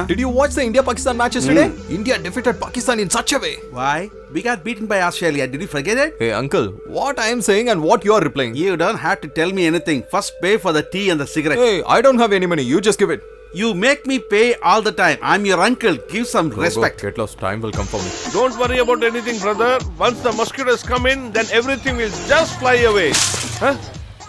Did you watch the India-Pakistan match yesterday? India defeated Pakistan in such a way. Why? We got beaten by Australia. Did you forget it? Hey uncle, what I am saying and what you are replying. You don't have to tell me anything. First pay for the tea and the cigarette. Hey, I don't have any money. You just give it. You make me pay all the time. I'm your uncle. Give some respect. Get lost. Time will come for me. Don't worry about anything, brother. Once the mosquitoes come in, then everything will just fly away. Huh?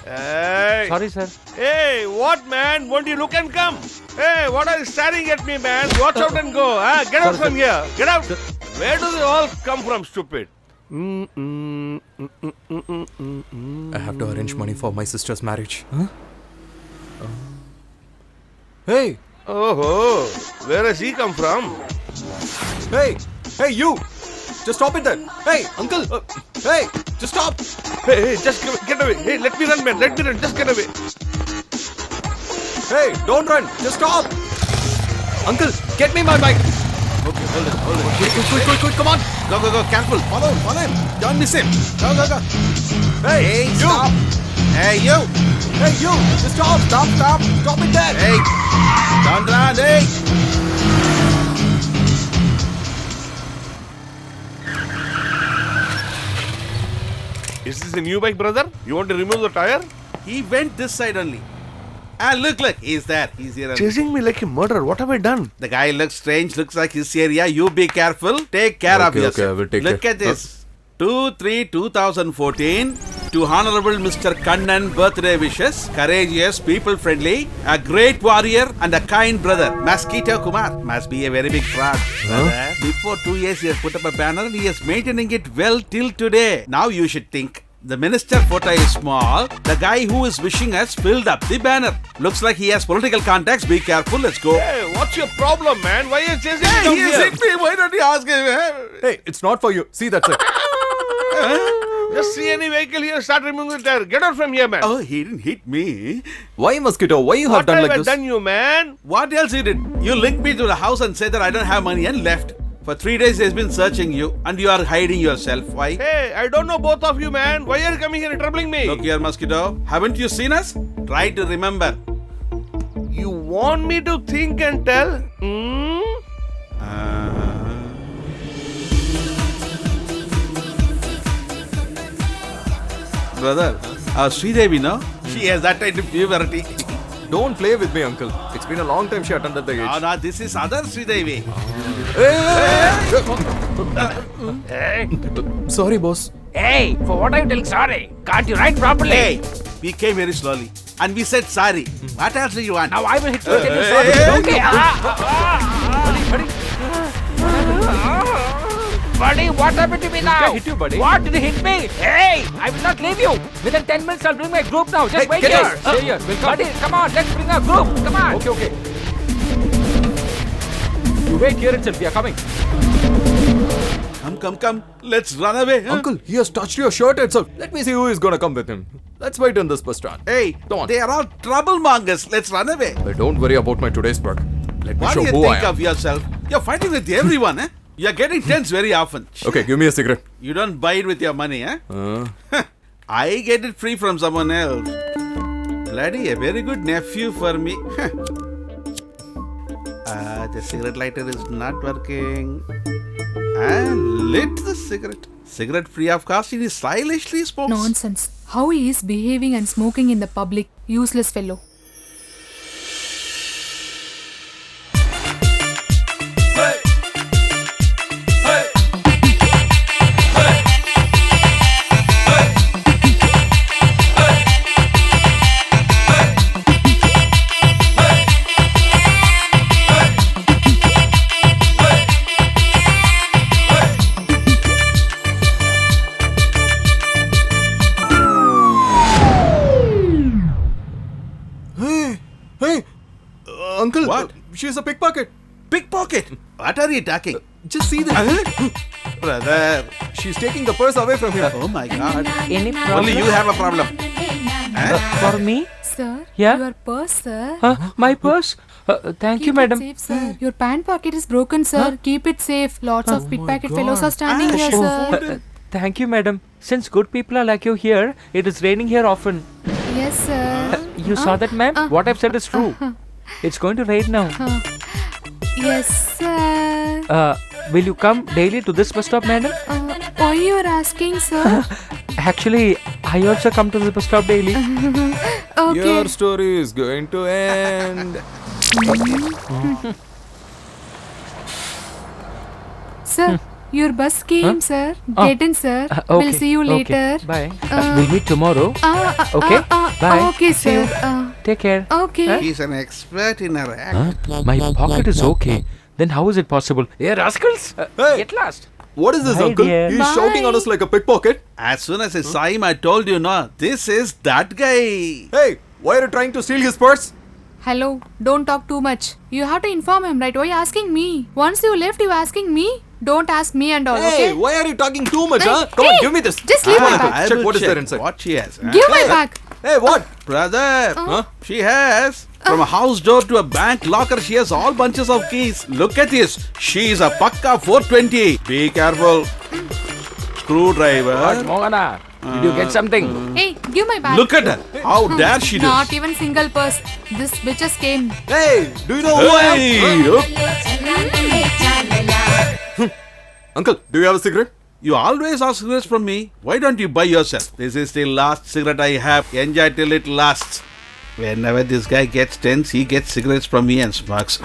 Hey. Sorry, sir. Hey, what man? Won't you look and come? Hey, what are you staring at me, man? Watch out and go. Huh? Get out from here. Get out. Where do they all come from, stupid? I have to arrange money for my sister's marriage. Huh? Hey! Oh, where has he come from? Hey! Hey, you! Just stop it there! Hey, uncle! Hey! Just stop! Hey, just get away. Hey, let me run, man. Let me run. Just get away. Hey, don't run! Just stop! Uncle, get me my bike! Okay, hold it. Quick, come on! Go. Careful. Follow him. Don't miss him. Go. Hey, you! Stop. Hey, you. Hey, you! Just stop! Stop it there! Hey. Don't run, hey. Is this a new bike, brother? You want to remove the tire? He went this side only. And look, he's there. He's here. Chasing me like a murderer. What have I done? The guy looks strange, looks like his area. You be careful. Take care of yourself. Okay, I will take Look care. at this. 2/3/2014 to Honorable Mr. Kannan birthday wishes. Courageous, people friendly, a great warrior and a kind brother. Mosquito Kumar must be a very big fraud. Brother, before 2 years he has put up a banner and he is maintaining it well till today. Now you should think. The minister photo is small. The guy who is wishing us filled up the banner. Looks like he has political contacts. Be careful. Let's go. Hey, what's your problem, man? Why are you chasing me Hey, down he has here? hit me. Why don't you ask him? Hey, it's not for you. See, that's it. Just see any vehicle here, start removing the tire. Get out from here, man. Oh, he didn't hit me. Why, Mosquito? Why you have What done have like I this? done you, man? What else you did? You linked me to the house and said that I don't have money and left. For 3 days he has been searching you and you are hiding yourself. Why? Hey, I don't know both of you, man. Why are you coming here and troubling me? Look here, Mosquito. Haven't you seen us? Try to remember. You want me to think and tell? Brother, Sridevi, no? She has that kind of puberty. Don't play with me, uncle. It's been a long time she attended the age. No, this is other Sridevi. Sorry, boss. Hey, for what are you telling sorry? Can't you write properly? Hey, we came very slowly and we said sorry. What else do you want? Now I will hit you and tell you sorry. Okay. Buddy, what happened to me now? I hit you, buddy. What did he hit me? Hey, I will not leave you. Within 10 minutes, I'll bring my group now. Just Hey, wait get here. us. Stay here. We'll come. Buddy, come on, let's bring our group. Come on. Okay. You wait here itself. We are coming. Come. Let's run away. Huh? Uncle, he has touched your shirt itself. Let me see who is gonna come with him. Let's wait in this bus stand. Hey, Come on. they are all troublemongers. Let's run away. But don't worry about my today's work. Let me What show do you who I think am. of yourself? You're fighting with everyone, eh? You're getting tense very often. Okay, give me a cigarette. You don't buy it with your money, eh? I get it free from someone else. Bloody, a very good nephew for me. The cigarette lighter is not working. And lit the cigarette. Cigarette free of cost, he stylishly smokes. Nonsense. How he is behaving and smoking in the public. Useless fellow. Hey, uncle. What? She's a pickpocket. Pickpocket. What are you talking? Just see this. Brother. She's taking the purse away from him. Oh my God. Any problem? Only you have a problem. For me? Sir, Yeah? your purse, sir. My purse? Thank you, Keep madam. it safe, sir. Your pant pocket is broken, sir. Keep it safe. Lots of pickpocket fellows are standing here, sir. Thank you, madam. Since good people are like you here, it is raining here often. Yes, sir. You saw that, ma'am? What I've said is true. It's going to rain now. Yes, sir. Will you come daily to this bus stop, madam? Why you are asking, sir? Actually, I also come to the bus stop daily. Okay. Your story is going to end. Sir, your bus came, sir. Get in, sir. We'll Okay, see you okay. later. Bye. We'll meet tomorrow. Okay, bye. Okay, See sir. you. Take care. Okay. He's an expert in her act. My pocket is okay. Then how is it possible? Hey, rascals! Hey. Get lost. What is this, Bye, uncle? dear. He's shouting on us like a pickpocket. As soon as I saw him, I told you, no, this is that guy. Hey, why are you trying to steal his purse? Hello. Don't talk too much. You have to inform him, right? Why you asking me? Once you left, you asking me? Don't ask me and all, Hey, okay? why are you talking too much, Hey, huh? Come on, hey, give me this. just leave my Come on, bag. uncle. Check what is there inside. What she has. Huh? Give my Hey. bag. Hey, what? Brother, Huh? she has from a house door to a bank locker. She has all bunches of keys. Look at this. She is a Pakka 420. Be careful. Screwdriver. What, Mohana? Did you get something? Hey, give my bag. Look at her. How dare she do? Not even single purse. This bitches came. Hey, do you know who I am? Hey, Huh? Uncle, do you have a cigarette? you always ask cigarettes from me. Why don't you buy yourself? This is the last cigarette I have. Enjoy till it lasts. Whenever this guy gets tense, he gets cigarettes from me and smokes.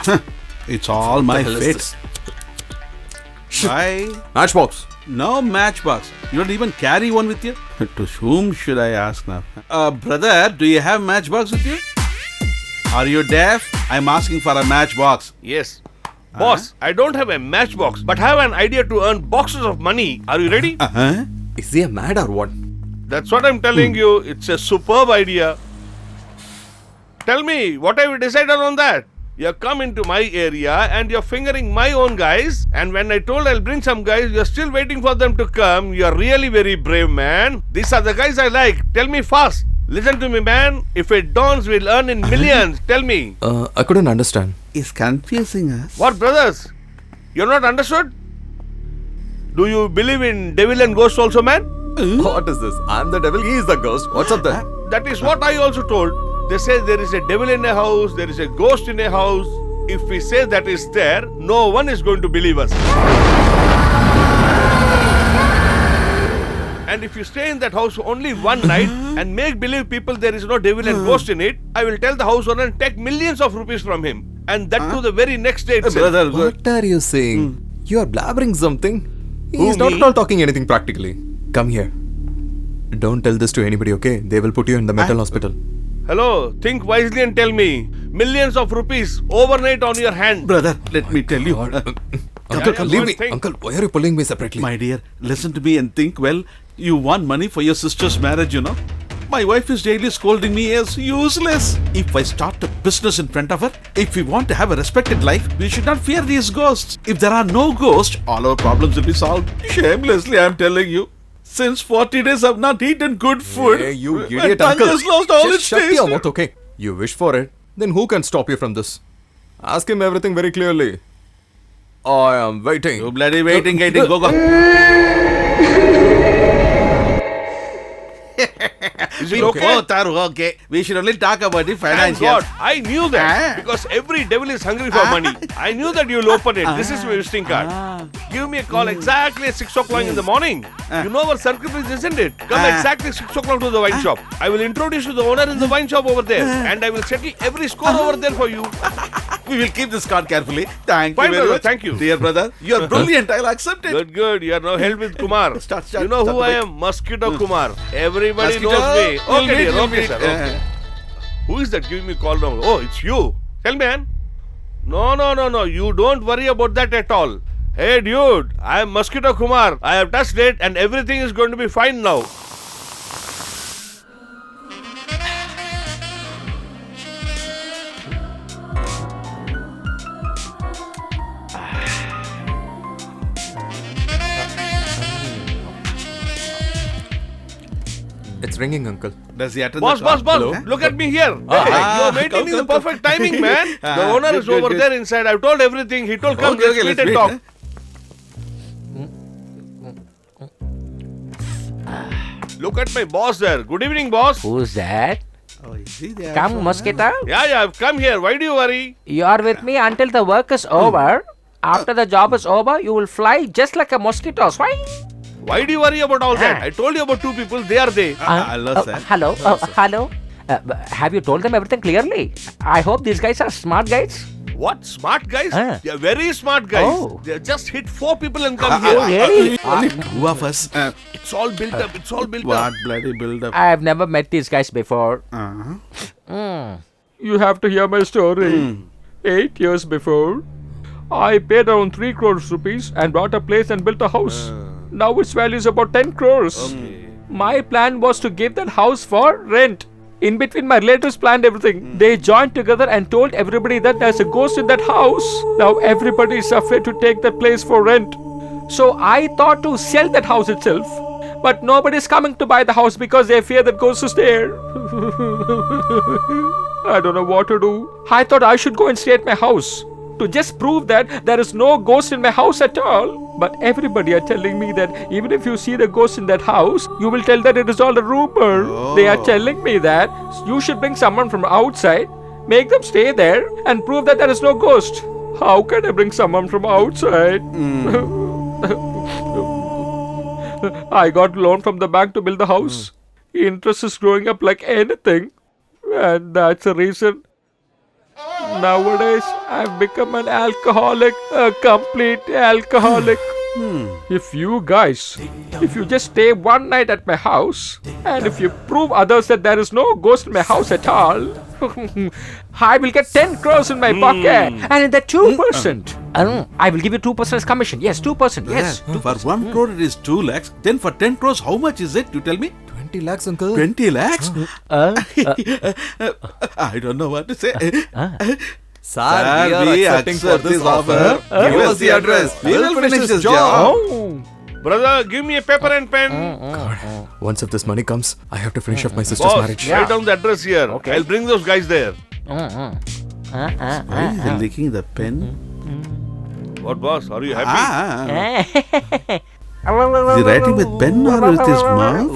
It's all my hell is fate. Why? Matchbox. No matchbox. You don't even carry one with you? To whom should I ask now? Brother, do you have matchbox with you? Are you deaf? I'm asking for a matchbox. Yes. Boss, I don't have a matchbox, but have an idea to earn boxes of money. Are you ready? Uh-huh. Is he a mad or what? That's what I'm telling you. It's a superb idea. Tell me, what have you decided on that? You come into my area and you're fingering my own guys. And when I told I'll bring some guys, you're still waiting for them to come. You're really very brave, man. These are the guys I like. Tell me fast. Listen to me, man. If it dawns, we'll earn in millions. Tell me. I couldn't understand. It's confusing us. What, brothers? You're not understood? Do you believe in devil and ghosts also, man? What is this? I'm the devil, he is the ghost. What's up there? That is what I also told. They say there is a devil in a house, there is a ghost in a house. If we say that is there, no one is going to believe us. And if you stay in that house only one night and make believe people there is no devil and ghost in it, I will tell the house owner and take millions of rupees from him. And that to the very next day itself. Brother, What are you saying? You are blabbering something. Who, He's not me? at all talking anything practically. Come here. Don't tell this to anybody, okay? They will put you in the mental hospital. Hello, think wisely and tell me. Millions of rupees overnight on your hand. brother, let me tell you. Uncle, yeah, leave one me. thing. Uncle, why are you pulling me separately? My dear, listen to me and think well. You want money for your sister's marriage, you know? My wife is daily scolding me as useless. If I start a business in front of her, if we want to have a respected life, we should not fear these ghosts. If there are no ghosts, all our problems will be solved. Shamelessly, I'm telling you. Since 40 days I've not eaten good food. Hey, you My idiot tongue uncle. has lost all Just its shut taste. your mouth, okay? You wish for it. Then who can stop you from this? Ask him everything very clearly. I am waiting. You bloody waiting, go, go. Is We it okay? both are okay. We should only talk about the Thank financials. God, I knew that Ah. because every devil is hungry for money. I knew that you'll open it. This is my visiting card. Give me a call exactly at 6 o'clock in the morning. You know our circle is, isn't it? Come exactly 6 o'clock to the wine shop. I will introduce you to the owner in the wine shop over there, and I will settle every score over there for you. We will keep this card carefully. Thank Fine, you very brother, much. thank you. Dear brother, you are brilliant. I'll accept it. Good, good. You are now held with Kumar. Start, You know start who the I bike. am? Mosquito Kumar. Everybody Mosquito, knows me. you'll Okay, meet, dear. you'll Okay, meet. sir. Okay. Who is that giving me call now? Oh, it's you. Tell me, man. No. You don't worry about that at all. Hey, dude. I am Mosquito Kumar. I have touched it and everything is going to be fine now. It's ringing, uncle. Does he attend Boss, the call? boss, Hello? look at me here. Hey, you are maintaining come, the perfect timing, man. The owner Good, is good, over good. there inside. I've told everything. He told, come, Okay, let's okay, meet let's and meet, talk. Look at my boss there. Good evening, boss. Who's that? Oh, is he there? Come, Mosquito. Yeah, I've come here. Why do you worry? You are with me until the work is over. After the job is over, you will fly just like a mosquito. Swing. Why do you worry about all that? I told you about two people. They are they. Hello, sir. Hello. Hello. Have you told them everything clearly? I hope these guys are smart guys. What? Smart guys? Ah. They are very smart guys. Oh. They just hit 4 people and come here. Oh, really? Only two of us. It's all built up. It's all built What up. bloody build up? I have never met these guys before. Uh-huh. You have to hear my story. 8 years before, I paid around 3 crores rupees and bought a place and built a house. Now its value is about 10 crores. My plan was to give that house for rent. In between, my relatives planned everything. They joined together and told everybody that there's a ghost in that house. Now everybody is afraid to take that place for rent. So I thought to sell that house itself. But nobody is coming to buy the house because they fear that ghost is there. I don't know what to do. I thought I should go and stay at my house to just prove that there is no ghost in my house at all. But everybody are telling me that even if you see the ghost in that house, you will tell that it is all a rumor. They are telling me that you should bring someone from outside, make them stay there and prove that there is no ghost. How can I bring someone from outside? I got loan from the bank to build the house. Interest is growing up like anything. And that's the reason nowadays I've become an alcoholic, a complete alcoholic. If you guys, if you just stay one night at my house, and if you prove others that there is no ghost in my house at all, I will get 10 crores in my pocket. And in that 2%, I will give you 2% as commission. Yes, 2%. Yes. For 1 crore it is 2 lakhs. Then for 10 crores, how much is it? You tell me. 20 lakhs, uncle. 20 lakhs? I don't know what to say. Sir, we are accepting for this offer. Give us the address. We will finish this job. Oh. Brother, give me a paper and pen. Once if this money comes, I have to finish up my sister's Boss, marriage. write down the address here. Okay. I'll bring those guys there. Why is he licking the pen? What, boss? Are you happy? Is he writing with pen or with his mouth?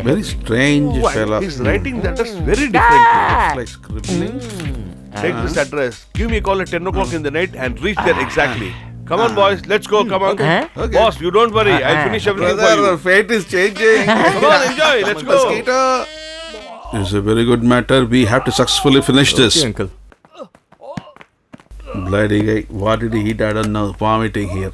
Very strange fella. He's writing the address very differently. Looks like scribbling. Take this address. Give me a call at 10 o'clock in the night and reach there exactly. Come on, boys. Let's go. Come on. Okay. Boss, you don't worry. I'll finish everything for Brother, you. our fate is changing. Come on, enjoy. Let's go. Mosquito. It's a very good matter. We have to successfully finish this. Okay, uncle. Bloody guy. What did he eat? I don't know. Vomiting here.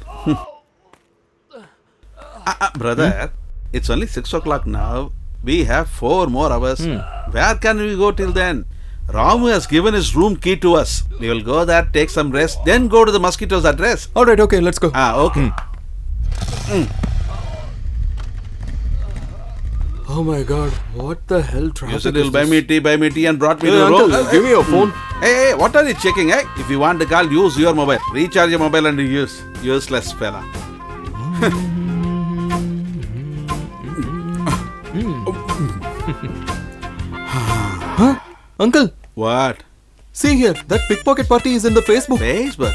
Brother, it's only 6 o'clock now. We have 4 more hours. Where can we go till then? Ramu has given his room key to us. We will go there, take some rest, then go to the mosquito's address. Alright, okay, let's go. Okay. Oh my god, what the hell You traffic said is you'll buy this? me tea and brought me Hey, to the uncle, room. give me your phone. Hey, what are you checking, eh? If you want to call, use your mobile. Recharge your mobile and use. Useless fella. Uncle, What? see here, that pickpocket party is in the Facebook. Facebook.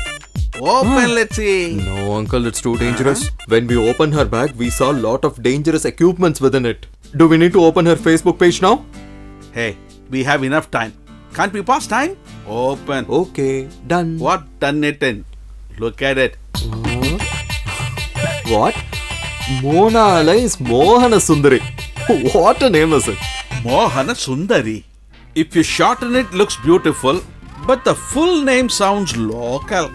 Open, let's see. No, uncle, it's too dangerous. When we opened her bag, we saw a lot of dangerous equipments within it. Do we need to open her Facebook page now? Hey, we have enough time. Can't we pass time? Open. Okay, done. What done it in? Look at it. What? Mona Alice Mohana Sundari. What a name is it? Mohana Sundari. If you shorten it, looks beautiful, but the full name sounds local.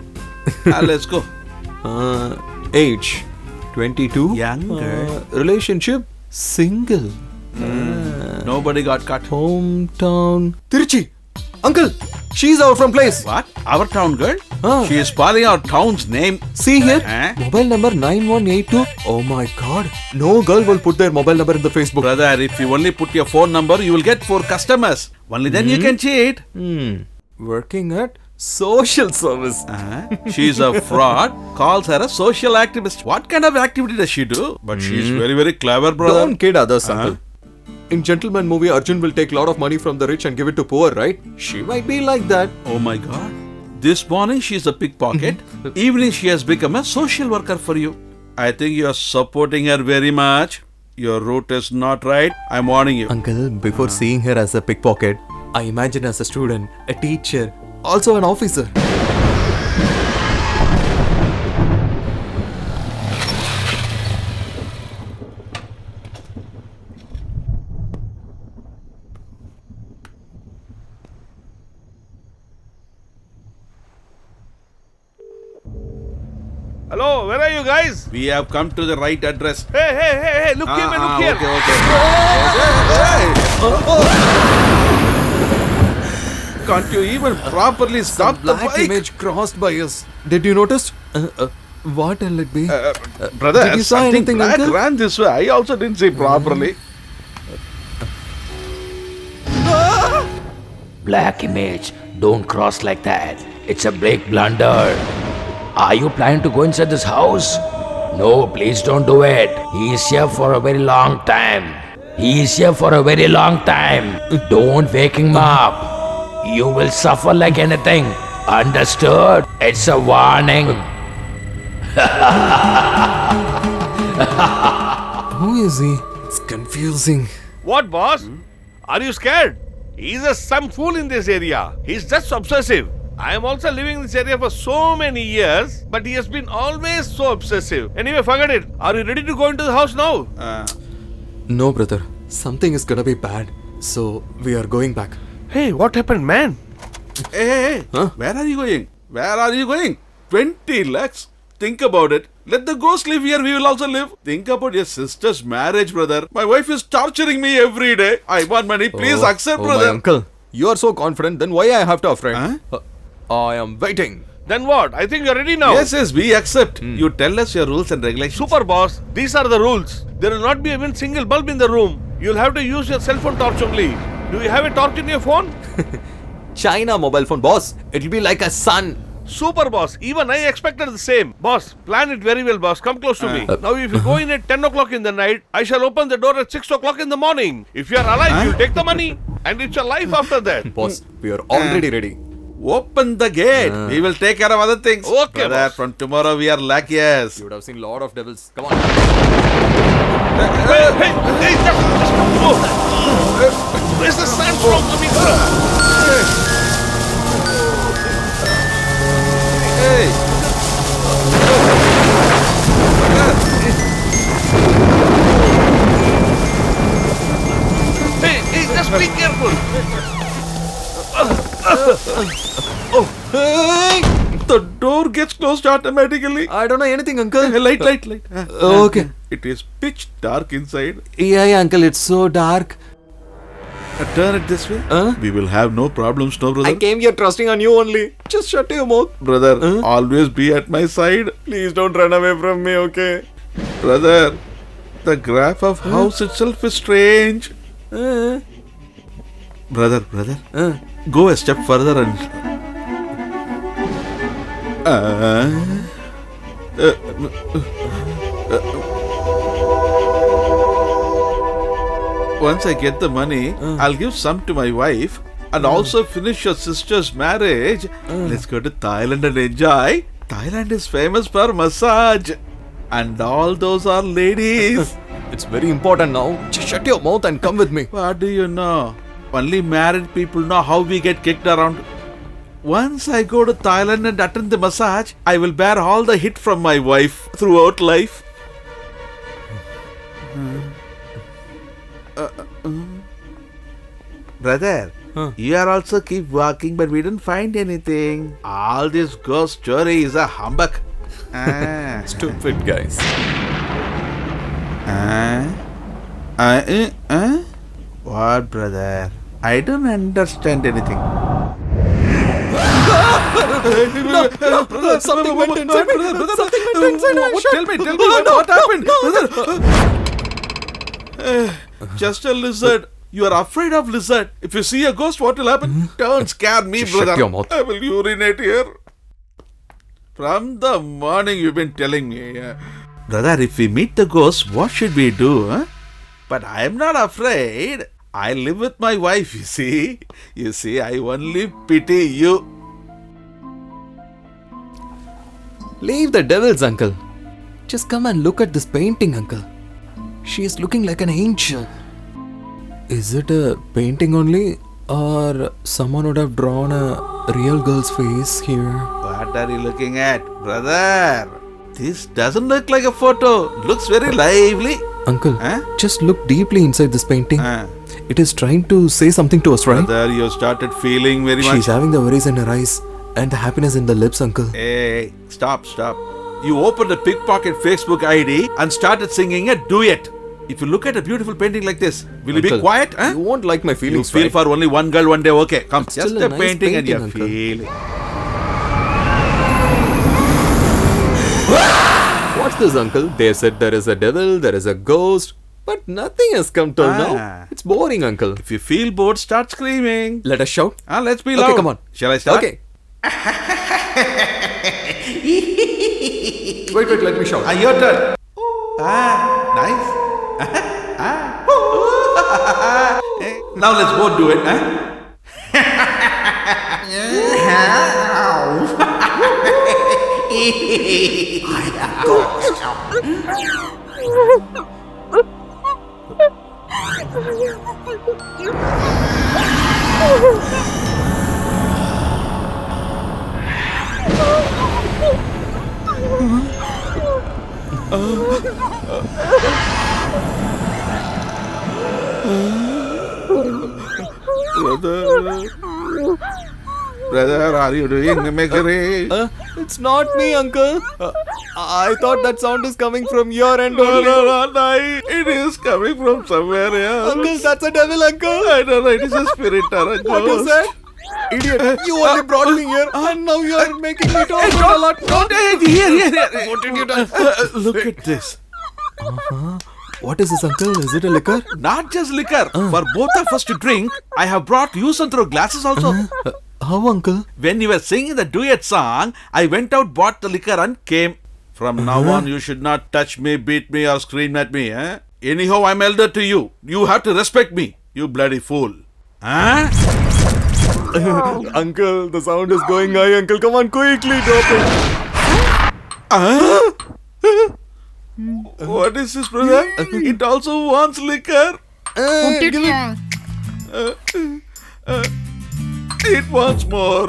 Let's go. Age 22. Younger. Relationship single. Nobody got cut. Hometown Tiruchi. Uncle, she's our from place. What? Our town girl? Ah. She is spelling our town's name. See here, Eh? mobile number 9182. Oh my god, no girl will put their mobile number in the Facebook. Brother, if you only put your phone number, you will get 4 customers. Only then you can cheat. Working at social service. She's a fraud. Calls her a social activist. What kind of activity does she do? But she's very, very clever, brother. Don't kid others, uncle. In Gentleman movie, Arjun will take lot of money from the rich and give it to poor, right? She might be like that. Oh my god. This morning she's a pickpocket. Evening she has become a social worker for you. I think you are supporting her very much. Your route is not right. I'm warning you. Uncle, before seeing her as a pickpocket, I imagine as a student, a teacher, also an officer. Hello, where are you guys? We have come to the right address. Hey, look here, man, look here. Okay. Can't you even properly stop the Black bike? image crossed by us. Did you notice? What will it be? Brother, Did you saw something anything, black uncle? ran this way. I also didn't see properly. Black image, don't cross like that. It's a big blunder. Are you planning to go inside this house? No, please don't do it. He is here for a very long time. Don't wake him up. You will suffer like anything. Understood? It's a warning. Who is he? It's confusing. What, boss? Are you scared? He's some fool in this area. He's just obsessive. I am also living in this area for so many years, but he has been always so obsessive. Anyway, forget it. Are you ready to go into the house now? No, brother. Something is gonna be bad. So we are going back. Hey, what happened, man? Hey. Huh? Where are you going? 20 lakhs? Think about it. Let the ghost live here, we will also live. Think about your sister's marriage, brother. My wife is torturing me every day. I want money. Please accept, brother. My uncle. You are so confident, then why I have to afraid? I am waiting. Then what? I think you're ready now. Yes, we accept. You tell us your rules and regulations. Super boss, these are the rules. There will not be even single bulb in the room. You'll have to use your cell phone torch only. Do you have a torch in your phone? China mobile phone, boss. It'll be like a sun. Super boss, even I expected the same. Boss, plan it very well, boss. Come close to me. Now if you go in at 10 o'clock in the night, I shall open the door at 6 o'clock in the morning. If you are alive, you take the money. And it's your life after that. Boss, we are already ready. Open the gate. We will take care of other things. Okay, brother, boss. from tomorrow we are luckiest. You would have seen lot of devils. Come on. Hey, just go. Where's the sandstorm coming from? Hey. Hey, just be careful. Hey! The door gets closed automatically. I don't know anything, uncle. Light. Okay. It is pitch dark inside. Yeah, uncle. It's so dark. Turn it this way. We will have no problems, no, brother. I came here trusting on you only. Just shut your mouth. Brother, always be at my side. Please don't run away from me, okay? Brother, the graph of house itself is strange. Brother, go a step further and... Once I get the money, I'll give some to my wife and also finish your sister's marriage. Let's go to Thailand and enjoy. Thailand is famous for massage. And all those are ladies. It's very important now. Just shut your mouth and come with me. What do you know? Only married people know how we get kicked around. Once I go to Thailand and attend the massage, I will bear all the hit from my wife throughout life. Brother, you are also keep walking, but we didn't find anything. All this ghost story is a humbug. Stupid guys. What, brother? I don't understand anything. Something went inside me. Something went inside me. Tell me, what happened? Just a lizard. You are afraid of lizard. If you see a ghost, what will happen? Don't scare me, Just brother. shut your mouth. I will urinate here. From the morning you've been telling me. Brother, if we meet the ghost, what should we do? Huh? But I am not afraid. I live with my wife, you see. You see, I only pity you. Leave the devils, uncle. Just come and look at this painting, uncle. She is looking like an angel. Is it a painting only, or someone would have drawn a real girl's face here? What are you looking at, brother? This doesn't look like a photo. Looks very lively. Uncle, Huh? just look deeply inside this painting. Ah. It is trying to say something to us, right? Brother, you started feeling very much. She's having the worries in her eyes and the happiness in the lips, Uncle. Hey, stop. You opened a pickpocket Facebook ID and started singing a duet. If you look at a beautiful painting like this, will you be Uncle, quiet? Huh? You won't like my You feelings, feel right? for only one girl one day, okay? Come, It's just still a a nice painting and you're painting, Uncle. feeling. What's this, Uncle? They said there is a devil, there is a ghost, but nothing has come till Ah. now. It's boring, Uncle. If you feel bored, start screaming. Let us shout. Let's be loud. Okay, come on. Shall I start? Okay. wait, let me shout. Your turn. Nice. Now let's both do it. Brother, are you doing mimicry? It's not me, Uncle. I thought that sound is coming from your end No, only. it is coming from somewhere else. Uncle, that's a devil, Uncle. I don't know, it is a spirit or a What is ghost. that? Idiot, you only brought me here and now you are making me talk a lot. Here. What did you do? Look at this. What is this, Uncle? Is it a liquor? Not just liquor. For both of us to drink, I have brought use and throw glasses also. How, Uncle? When you were singing the duet song, I went out, bought the liquor and came. From now on, you should not touch me, beat me or scream at me. Anyhow, I'm elder to you. You have to respect me, you bloody fool. Uncle, the sound is going high, Uncle. Come on, quickly drop it. What is this, brother? It also wants liquor. Give it. It wants more.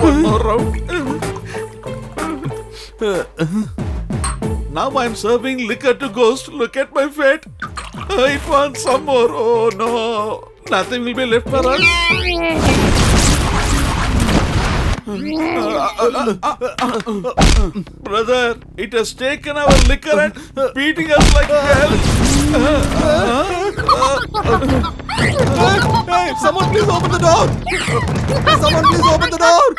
One more round. Now I'm serving liquor to ghost. Look at my fate. It wants some more. Oh no. Nothing will be left for us. Brother, it has taken our liquor and beating us like hell. Hey, someone please open the door. Someone please open the door.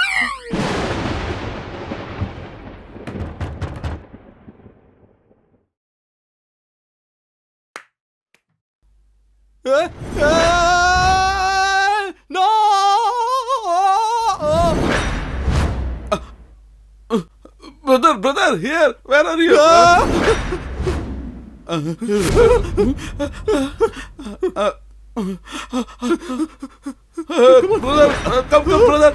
No! Brother, here. Where are you? Brother, come, brother.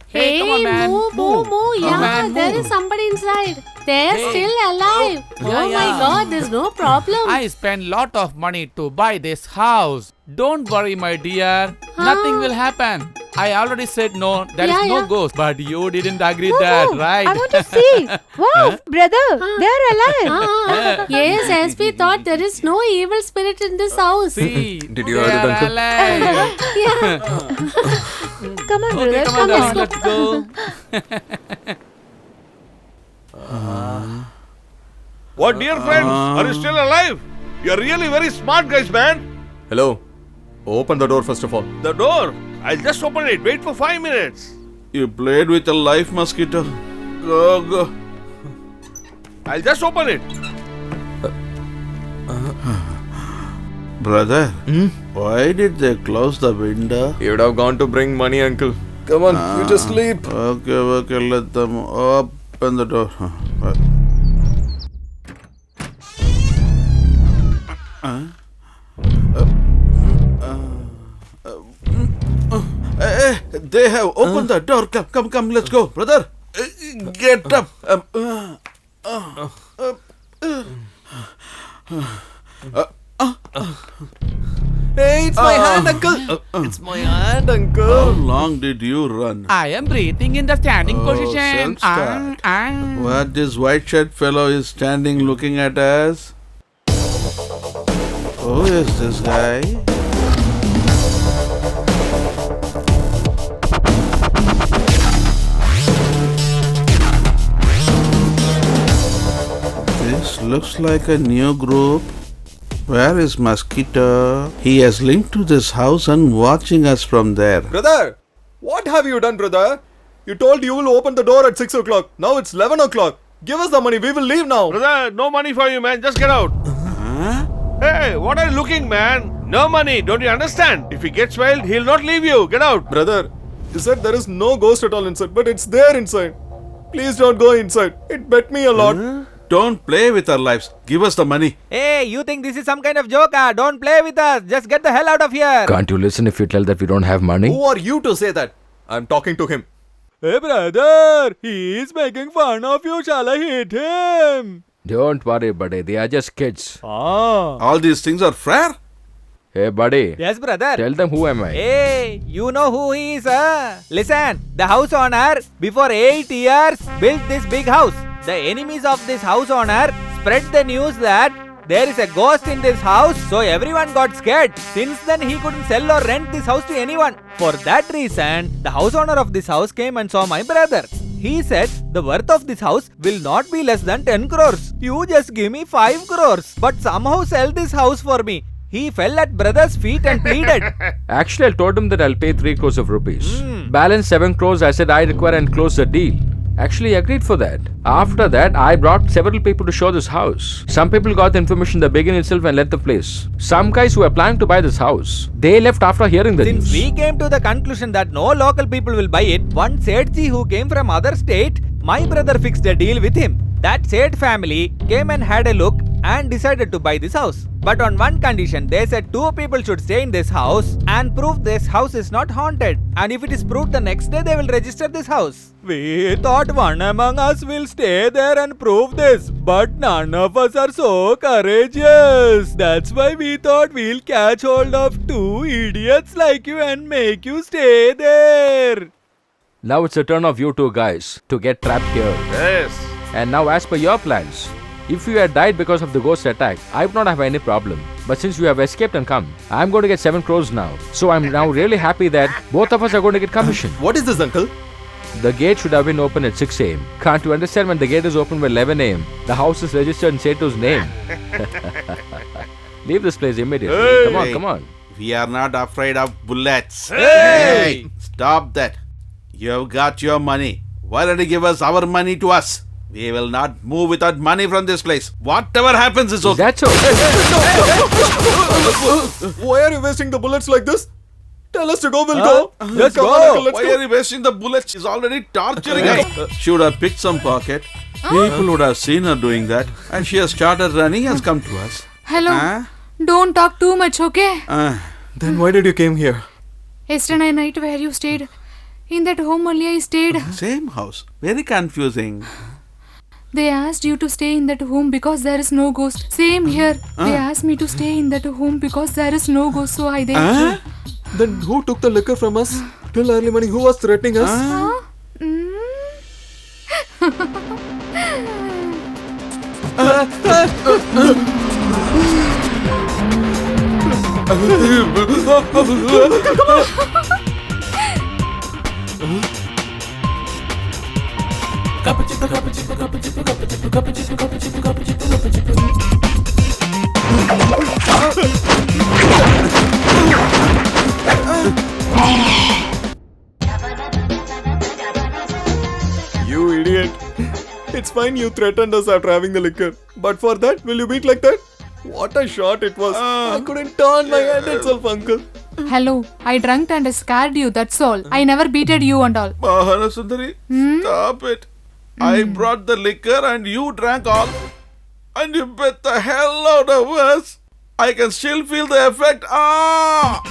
Hey, come on, man. move. Yeah, man, there move. is somebody inside. They're Hey. still alive. Yeah, Oh my yeah. God, there's no problem. I spent lot of money to buy this house. Don't worry, my dear. Nothing will happen. I already said no. There is Yeah, no yeah. ghost. But you didn't agree that, right? I want to see. Wow, brother, they're alive. Yes, SP thought there is no evil spirit in this house. See, Did you they hear it, are Uncle? alive. Yeah. Come on, Okay, brother, come on, come darling, on. let's go. What, dear friends? Are you still alive? You're really very smart guys, man. Hello. Open the door first of all. The door. I'll just open it. Wait for 5 minutes. You played with a live mosquito. Go. I'll just open it. Brother, Why did they close the window? He would have gone to bring money, uncle. Come on, you just sleep. Okay, let them open the door. They have opened the door. Come, let's go, brother. Get up. Hey, it's my hand, uncle. It's my hand, How uncle. long did you run? I am breathing in the standing position. self-start. What this white shirt fellow is standing looking at us? Who is this guy? This looks like a new group. Where is Mosquito? He has linked to this house and watching us from there. Brother, what have you done, brother? You told you will open the door at 6 o'clock. Now it's 11 o'clock. Give us the money. We will leave now. Brother, no money for you, man. Just get out. Hey, what are you looking, man? No money. Don't you understand? If he gets wild, he'll not leave you. Get out. Brother, you said there is no ghost at all inside, but it's there inside. Please don't go inside. It bet me a lot. Don't play with our lives. Give us the money. Hey, you think this is some kind of joke? Don't play with us. Just get the hell out of here. Can't you listen if you tell that we don't have money? Who are you to say that? I'm talking to him. Hey brother, he is making fun of you. Shall I hit him? Don't worry, buddy. They are just kids. All these things are fair. Hey, buddy. Yes, brother. Tell them who am I. Hey, you know who he is, Listen, the house owner before 8 years built this big house. The enemies of this house owner spread the news that there is a ghost in this house, so everyone got scared. Since then, he couldn't sell or rent this house to anyone. For that reason, the house owner of this house came and saw my brother. He said, the worth of this house will not be less than 10 crores. You just give me 5 crores, but somehow sell this house for me. He fell at brother's feet and pleaded. Actually, I told him that I'll pay 3 crores of rupees. Balance 7 crores, I said I require and close the deal. Actually, he agreed for that. After that, I brought several people to show this house. Some people got the information in the beginning itself and left the place. Some guys who were planning to buy this house, they left after hearing the Since news. we came to the conclusion that no local people will buy it, one Sethji who came from other state, my brother fixed a deal with him. That Seth family came and had a look and decided to buy this house. But on one condition, they said 2 people should stay in this house and prove this house is not haunted. And if it is proved, the next day they will register this house. We thought one among us will stay there and prove this, but none of us are so courageous. That's why we thought we'll catch hold of 2 idiots like you and make you stay there. Now it's the turn of you two guys to get trapped here. Yes. And now, as per your plans, if you had died because of the ghost attack, I would not have any problem. But since you have escaped and come, I'm going to get 7 crores now. So I'm now really happy that both of us are going to get commission. What is this, uncle? The gate should have been open at 6 a.m. Can't you understand when the gate is open by 11 a.m.? The house is registered in Seto's name. Leave this place immediately. Hey. Come on. We are not afraid of bullets. Hey! Stop that. You've got your money. Why don't you give us our money to us? We will not move without money from this place. Whatever happens is okay. That's all. Why are you wasting the bullets like this? Tell us to go, we'll go. Let's Come go. on, uncle, let's Why go. are you wasting the bullets? She's already torturing us. She would have picked some pocket. People would have seen her doing that. And she has started running and has come to us. Hello. Don't talk too much, okay? Then why did you came here? Yesterday night where you stayed. In that home only I stayed. Same house. Very confusing. They asked you to stay in that home because there is no ghost. Same here. They asked me to stay in that home because there is no ghost. So I did. Then who took the liquor from us? Till early morning, who was threatening us? Huh? You idiot. It's fine you threatened us after having the liquor. But for that, will you beat like that? What a shot it was. I couldn't turn my head itself, uncle. Hello, I drank and I scared you, that's all. I never beated you and all. Mahana Sundari, stop it. I brought the liquor and you drank all. And you bet the hell out of us. I can still feel the effect. Ah!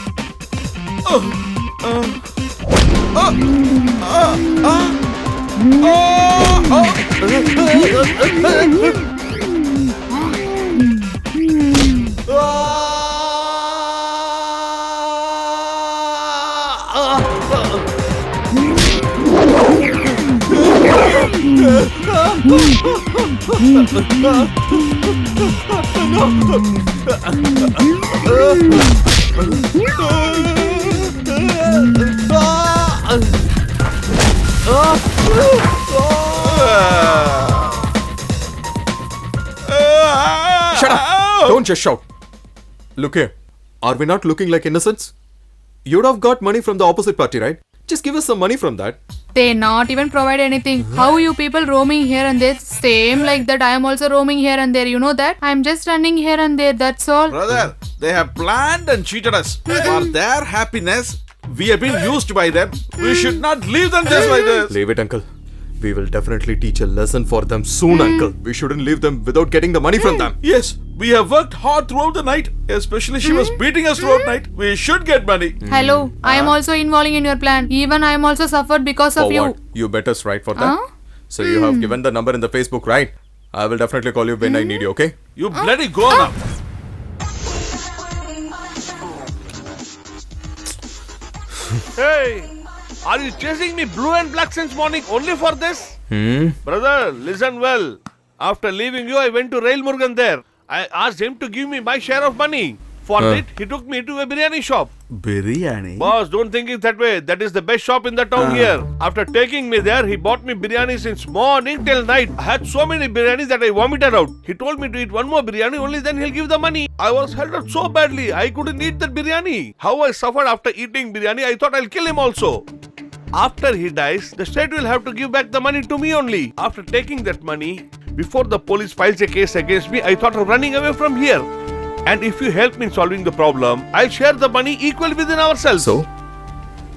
Shut up! Don't just shout. Look here. Are we not looking like innocents? You'd have got money from the opposite party, right? Just give us some money from that. They not even provide anything. How you people roaming here and there? Same like that I am also roaming here and there. You know that? I am just running here and there. That's all. Brother, they have planned and cheated us. For their happiness, we have been used by them. We should not leave them just like this. Leave it, uncle. We will definitely teach a lesson for them soon, uncle. We shouldn't leave them without getting the money from them. Yes, we have worked hard throughout the night. Especially she was beating us throughout night. We should get money. Hello, I am also involving in your plan. Even I am also suffered because of For you. what? You bet us right for that. So you have given the number in the Facebook, right? I will definitely call you when I need you, okay? You bloody go now. Hey, are you chasing me blue and black since morning only for this? Brother, listen well. After leaving you, I went to Rail Murugan there. I asked him to give me my share of money. For it, he took me to a biryani shop. Biryani? Boss, don't think it that way. That is the best shop in the town here. After taking me there, he bought me biryani since morning till night. I had so many biryanis that I vomited out. He told me to eat one more biryani, only then he'll give the money. I was held up so badly, I couldn't eat that biryani. How I suffered after eating biryani, I thought I'll kill him also. After he dies, the state will have to give back the money to me only. After taking that money, before the police files a case against me, I thought of running away from here. And if you help me in solving the problem, I'll share the money equally within ourselves. So,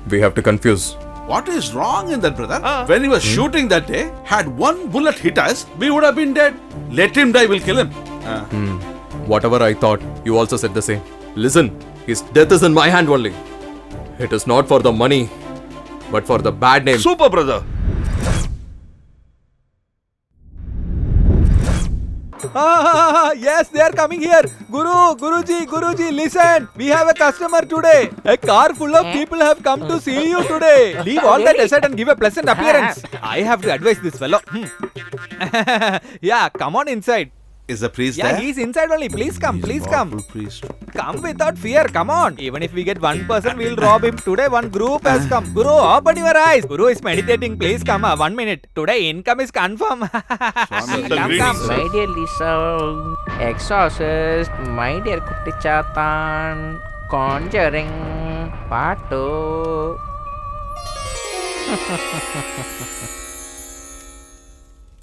we have to confuse. What is wrong in that, brother? When he was shooting that day, had one bullet hit us, we would have been dead. Let him die, we'll kill him. Whatever I thought, you also said the same. Listen, his death is in my hand only. It is not for the money, but for the bad name. Super, brother. Yes, they are coming here. Guruji, listen. We have a customer today. A car full of people have come to see you today. Leave all that aside and give a pleasant appearance. I have to advise this fellow. Yeah, come on inside. Is the priest Yeah, there? he's inside only. Please come, please come. Lawful priest. Come without fear, come on. Even if we get one person, we'll rob him. Today, one group has come. Guru, open your eyes. Guru is meditating. Please come. 1 minute. Today, income is confirmed. Come. My dear Lisa, Exorcist, my dear Kuttichatan, Conjuring, Part 2.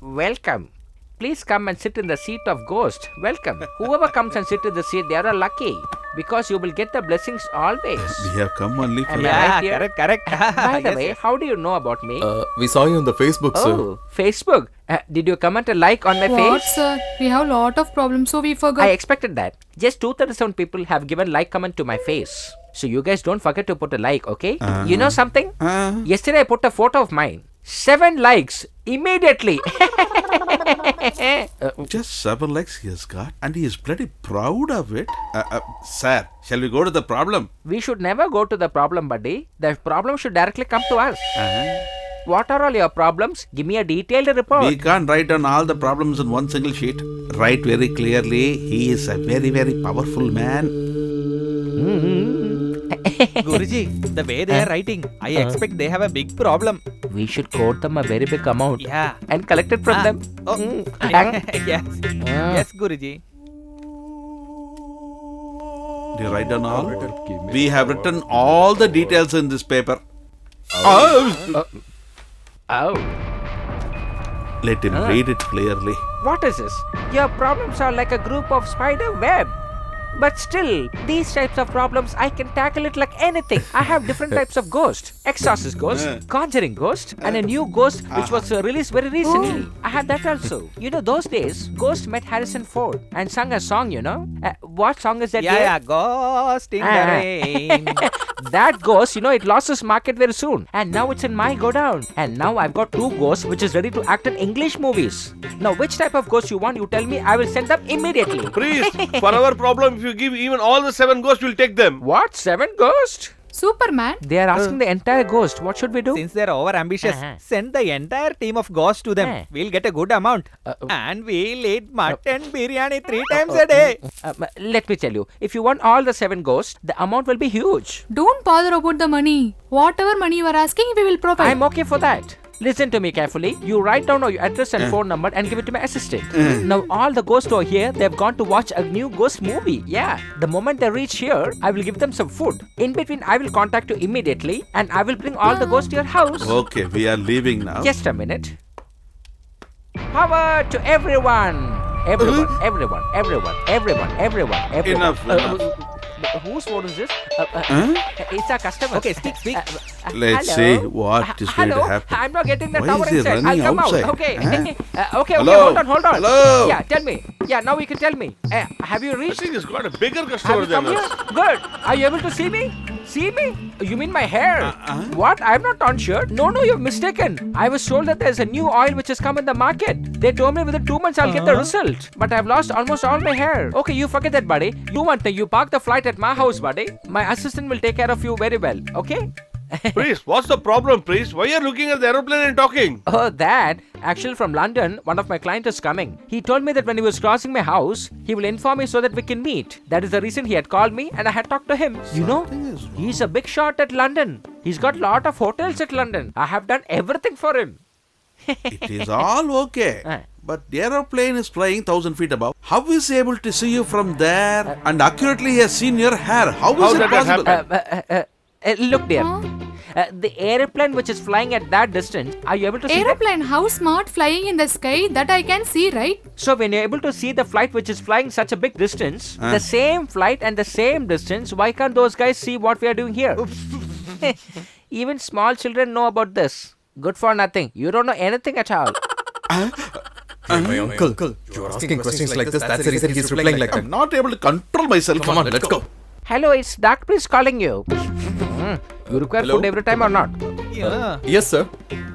Welcome. Please come and sit in the seat of ghost. Welcome. Whoever comes and sit in the seat, they are lucky because you will get the blessings always. We have come only for Am I Yeah, right here? correct. By the Yes, way, yes. how do you know about me? We saw you on the Facebook, sir. Oh, Facebook. Did you comment a like on my What, face? sir? We have lot of problems, so we forgot. I expected that. Just 237 people have given like comment to my face. So you guys don't forget to put a like, okay? You know something? Yesterday I put a photo of mine. 7 likes immediately. Just 7 likes he has got, and he is pretty proud of it. Sir, shall we go to the problem? We should never go to the problem, buddy. The problem should directly come to us. What are all your problems? Give me a detailed report. We can't write down all the problems in one single sheet. Write very clearly. He is a very, very powerful man. Guruji, the way they are writing, I expect they have a big problem. We should quote them a very big amount. Yeah. And collect it from them. Oh. Yes. Yes, Guruji. Do you write down all? We have written all the details in this paper. Oh. Oh. Let him read it clearly. What is this? Your problems are like a group of spider web. But still, these types of problems, I can tackle it like anything. I have different types of ghost. Exorcist ghost, conjuring ghost, and a new ghost which was released very recently. I had that also. You know, those days, Ghost met Harrison Ford and sung a song, you know. What song is that? Yeah, Ghost in the Rain. That ghost, you know, it lost its market very soon. And now it's in my godown. And now I've got 2 ghosts which is ready to act in English movies. Now, which type of ghost you want, you tell me, I will send them immediately. Priest, for our problem, if you give even all the 7 ghosts, we'll take them. What? 7 ghosts? Superman. They are asking the entire ghost. What should we do? Since they're over ambitious, send the entire team of ghosts to them. We'll get a good amount. And we'll eat mutton biryani 3 times a day. Let me tell you, if you want all the 7 ghosts, the amount will be huge. Don't bother about the money. Whatever money you are asking, we will provide. I'm okay for that. Listen to me carefully. You write down your address and phone number and give it to my assistant. Now all the ghosts over here, they've gone to watch a new ghost movie. Yeah. The moment they reach here, I will give them some food. In between, I will contact you immediately and I will bring all the ghosts to your house. Okay, we are leaving now. Just a minute. Power to everyone. Everyone. Enough. Whose phone is this? It's a customer. Okay, speak. Let's see what is going to happen. I'm not getting the Why tower is he inside. I'll running come outside? out. Okay. Huh? Okay, Hello? hold on. Hello? Yeah, tell me. Yeah, now you can tell me. Have you I reached? think he's got a bigger Have customer you than come here? us. Good. Are you able to see me? See me? You mean my hair? What? I'm not on shirt. No, you're mistaken. I was told that there's a new oil which has come in the market. They told me within 2 months I'll get the result. But I've lost almost all my hair. Okay, you forget that, buddy. Do one thing. You park the flight at my house, buddy. My assistant will take care of you very well. Okay? Priest, what's the problem, Priest? Why are you looking at the aeroplane and talking? Oh, that. Actually, from London, one of my clients is coming. He told me that when he was crossing my house, he will inform me so that we can meet. That is the reason he had called me and I had talked to him. You know, he's a big shot at London. He's got lot of hotels at London. I have done everything for him. It is all okay. But the aeroplane is flying 1,000 feet above. How is he able to see you from there? And accurately he has seen your hair. How is it did that possible? Look there. The airplane which is flying at that distance, are you able to see that? Aeroplane, how smart flying in the sky, that I can see, right? So when you're able to see the flight which is flying such a big distance, the same flight and the same distance, why can't those guys see what we are doing here? Even small children know about this. Good for nothing. You don't know anything at all. My uncle, you're asking questions like this. That's the reason he's replying like that. I'm not able to control myself. Come on, let's go. Hello, it's Dark Priest calling you. You require food every time or not? Yes, sir.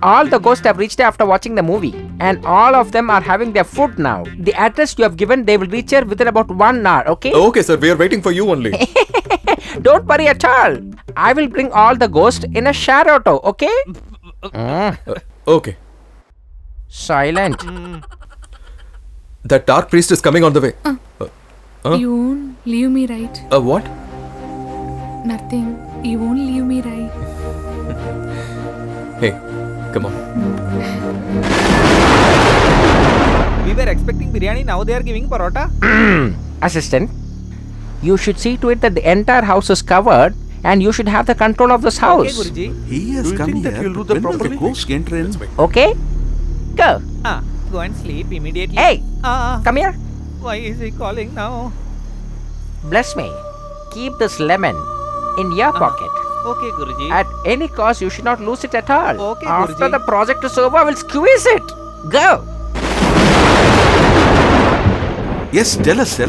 All the ghosts have reached here after watching the movie, and all of them are having their food now. The address you have given, they will reach here within about 1 hour, okay? Okay, sir. We are waiting for you only. Don't worry at all. I will bring all the ghosts in a share auto, okay? Okay. Silent. That dark priest is coming on the way. You won't leave me, right? What? Nothing. You won't leave me, right? Hey, come on. We were expecting biryani, now they are giving parota. Assistant, you should see to it that the entire house is covered and you should have the control of this Okay, house. Guruji. He has Do you come think that here. you'll do that When will the properly? ghost enter in? Okay? Go. Go and sleep immediately. Hey, Ah, come here. why is he calling now? Bless me. Keep this lemon in your pocket. Okay, Guruji. At any cost, you should not lose it at all. Okay, After Guruji. the project is over, I will squeeze it. Go. Yes, tell us.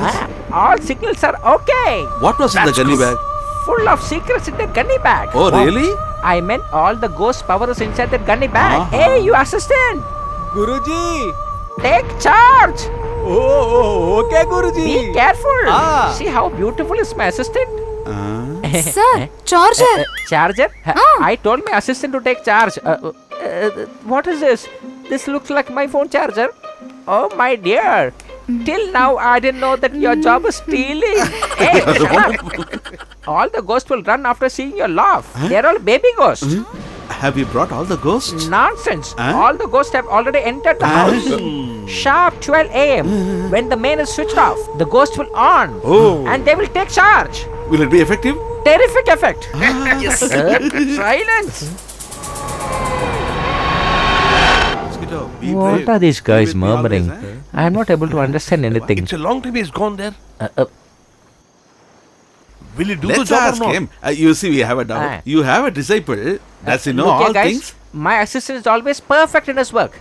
All signals are okay. What was in the gunny bag? Full of secrets in the gunny bag. Oh, really? I meant all the ghost power is inside that gunny bag. Hey, you assistant. Guruji. Take charge. Oh, okay, Guruji. Be careful. Ah. See how beautiful is my assistant? Sir, charger. Charger? I told my assistant to take charge. What is this? This looks like my phone charger. Oh, my dear. Till now, I didn't know that your job is stealing. Hey, shut up. All the ghosts will run after seeing your laugh. They're all baby ghosts. Have you brought all the ghosts? Nonsense. All the ghosts have already entered the house. Sharp 12 a.m. When the main is switched off, the ghost will on. And they will take charge. Will it be effective? Terrific effect. Silence. Let's get out. Be What brave. are these guys Be with me murmuring? always, I am not able to understand anything. It's a long time he's gone there. Will he do Let's the job ask or not? him. You see, we have a doubt. Ah. You have a disciple. Does he know Look here, all guys. things? My assistant is always perfect in his work.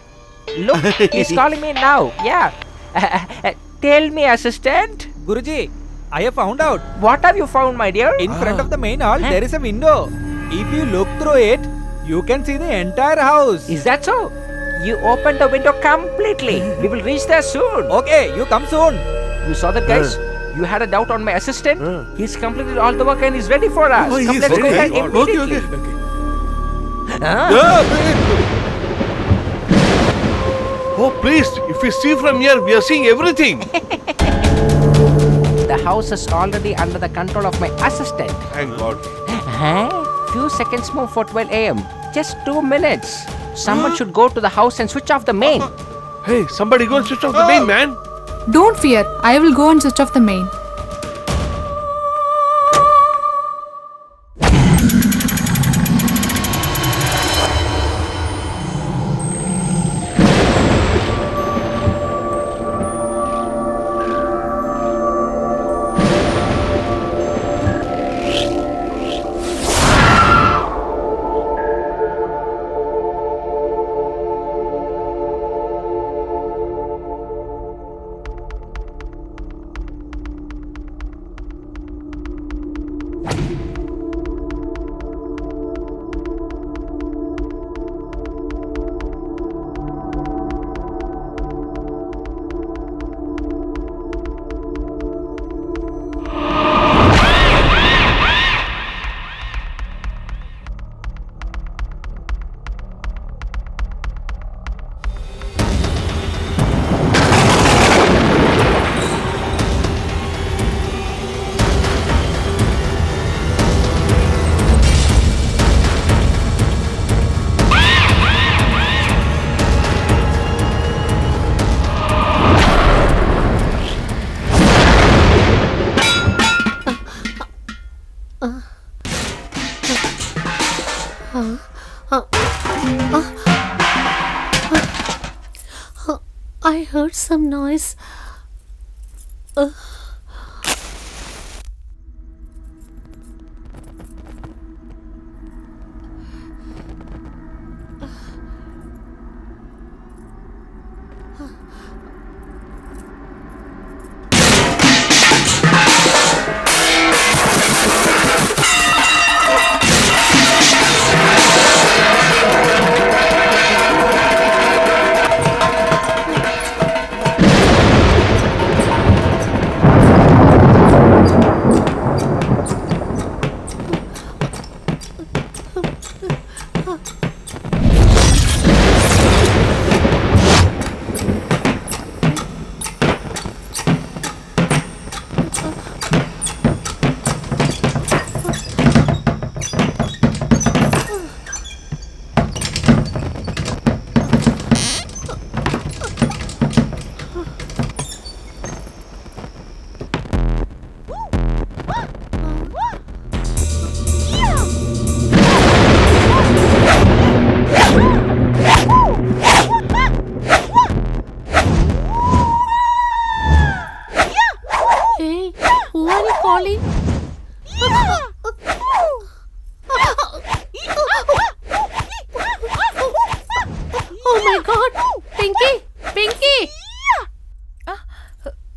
Look, he's calling me now. Yeah. Tell me, assistant. Guruji, I have found out. What have you found, my dear? In front of the main hall, there is a window. If you look through it, you can see the entire house. Is that so? You opened the window completely. We will reach there soon. Okay, you come soon. You saw that, guys? You had a doubt on my assistant? He's completed all the work and he's ready for us. Oh, he Come, is let's go ready. there Okay, immediately. okay. Oh, please, if we see from here, we are seeing everything. The house is already under the control of my assistant. Thank God. Few seconds more for 12 a.m. Just 2 minutes. Someone should go to the house and switch off the main. Hey, somebody go and switch off the main, man. Don't fear, I will go and switch off the main. I heard some noise. Hey, who are you calling? Oh my god! Pinky! Pinky!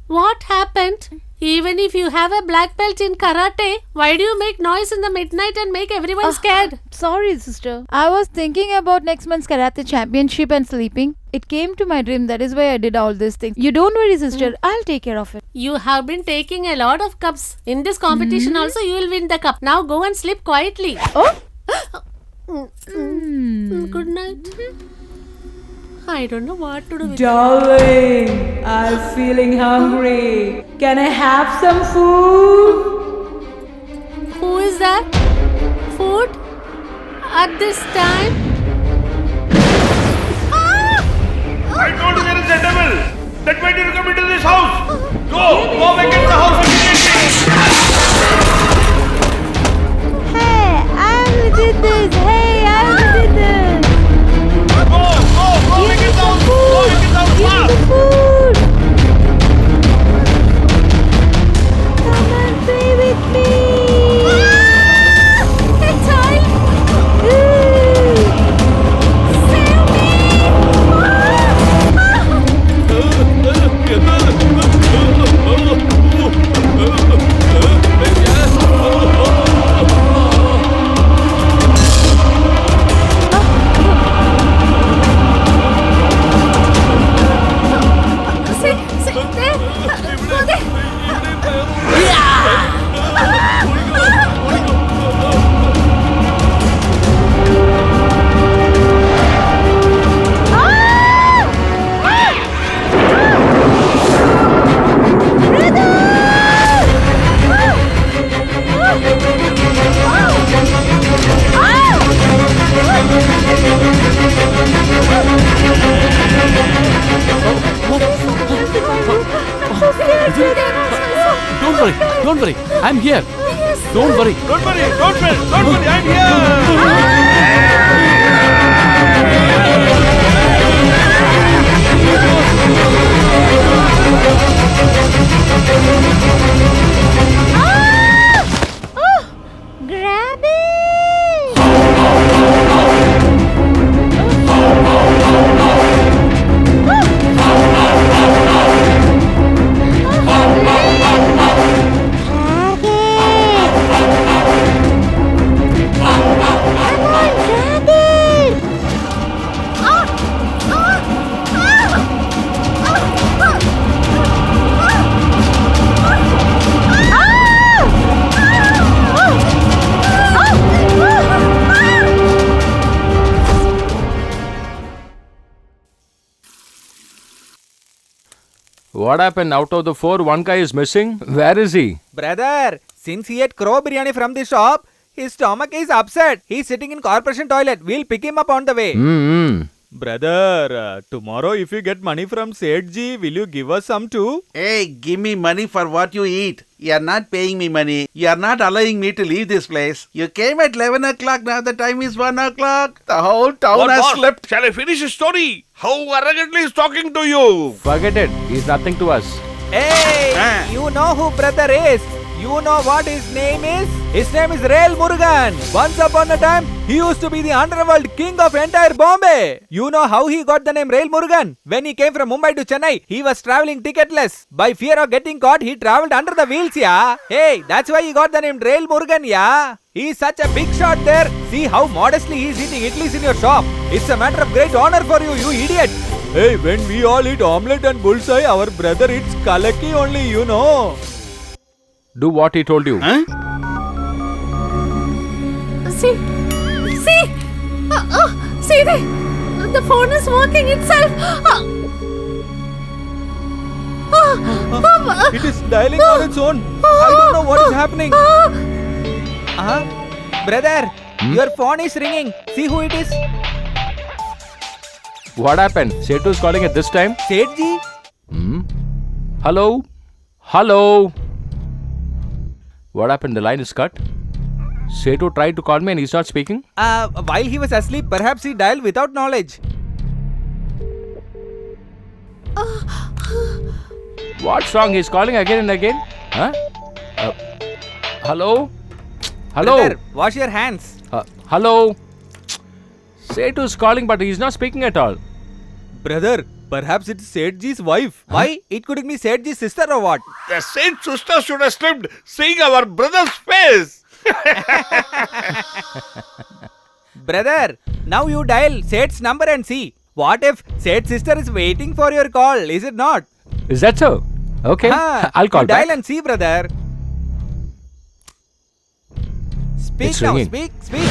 What happened? Even if you have a black belt in karate, why do you make noise in the midnight and make everyone scared? Sorry, sister. I was thinking about next month's karate championship and sleeping. It came to my dream. That is why I did all these things. You don't worry, sister. I'll take care of it. You have been taking a lot of cups. In this competition also you will win the cup. Now go and sleep quietly. Oh? Good night. I don't know what to do with Darling, I'm feeling hungry. Can I have some food? Who is that? Food? At this time? I told you there is a devil. That made you come into this house. Go back in the house immediately. Hey, I already did this. Hey, I already did this. Go back in the house. Don't worry, I'm here. Don't worry. Don't worry, I'm here. Grab it! What happened? Out of the 4, one guy is missing. Where is he? Brother, since he ate crow biryani from the shop, his stomach is upset. He's sitting in corporation toilet. We'll pick him up on the way. Brother, tomorrow if you get money from Sethji, will you give us some too? Hey, give me money for what you eat. You are not paying me money. You are not allowing me to leave this place. You came at 11 o'clock. Now the time is 1 o'clock. The whole town What, has boss? slept. Shall I finish his story? How arrogantly he's talking to you. Forget it. He's nothing to us. Hey, you know who brother is? You know what his name is? His name is Rail Murugan. Once upon a time, he used to be the underworld king of entire Bombay. You know how he got the name Rail Murugan? When he came from Mumbai to Chennai, he was traveling ticketless. By fear of getting caught, he traveled under the wheels, yeah. Hey, that's why he got the name Rail Murugan, yeah. He's such a big shot there. See how modestly he's eating idlis in your shop. It's a matter of great honor for you, you idiot. Hey, when we all eat omelette and bullseye, our brother eats kalaki only, you know. Do what he told you. Huh? See, the phone is working itself. It is dialing on its own. I don't know what is happening. Brother, your phone is ringing. See who it is? What happened? Setu is calling at this time. Sethji? Hello? Hello? What happened? The line is cut. Setu tried to call me and he's not speaking. While he was asleep, perhaps he dialed without knowledge. What's wrong? He's calling again and again. Huh? Hello? Hello? Brother, wash your hands. Hello? Setu is calling but he's not speaking at all. Brother, perhaps it's Sethji's wife. Huh? Why? It couldn't be Sethji's sister or what? The saint sister should have slipped seeing our brother's face. Brother, now you dial Seth's number and see. What if Seth's sister is waiting for your call? Is it not? Is that so? Okay. I'll call back. Dial and see, brother. Speak It's now. ringing. Speak.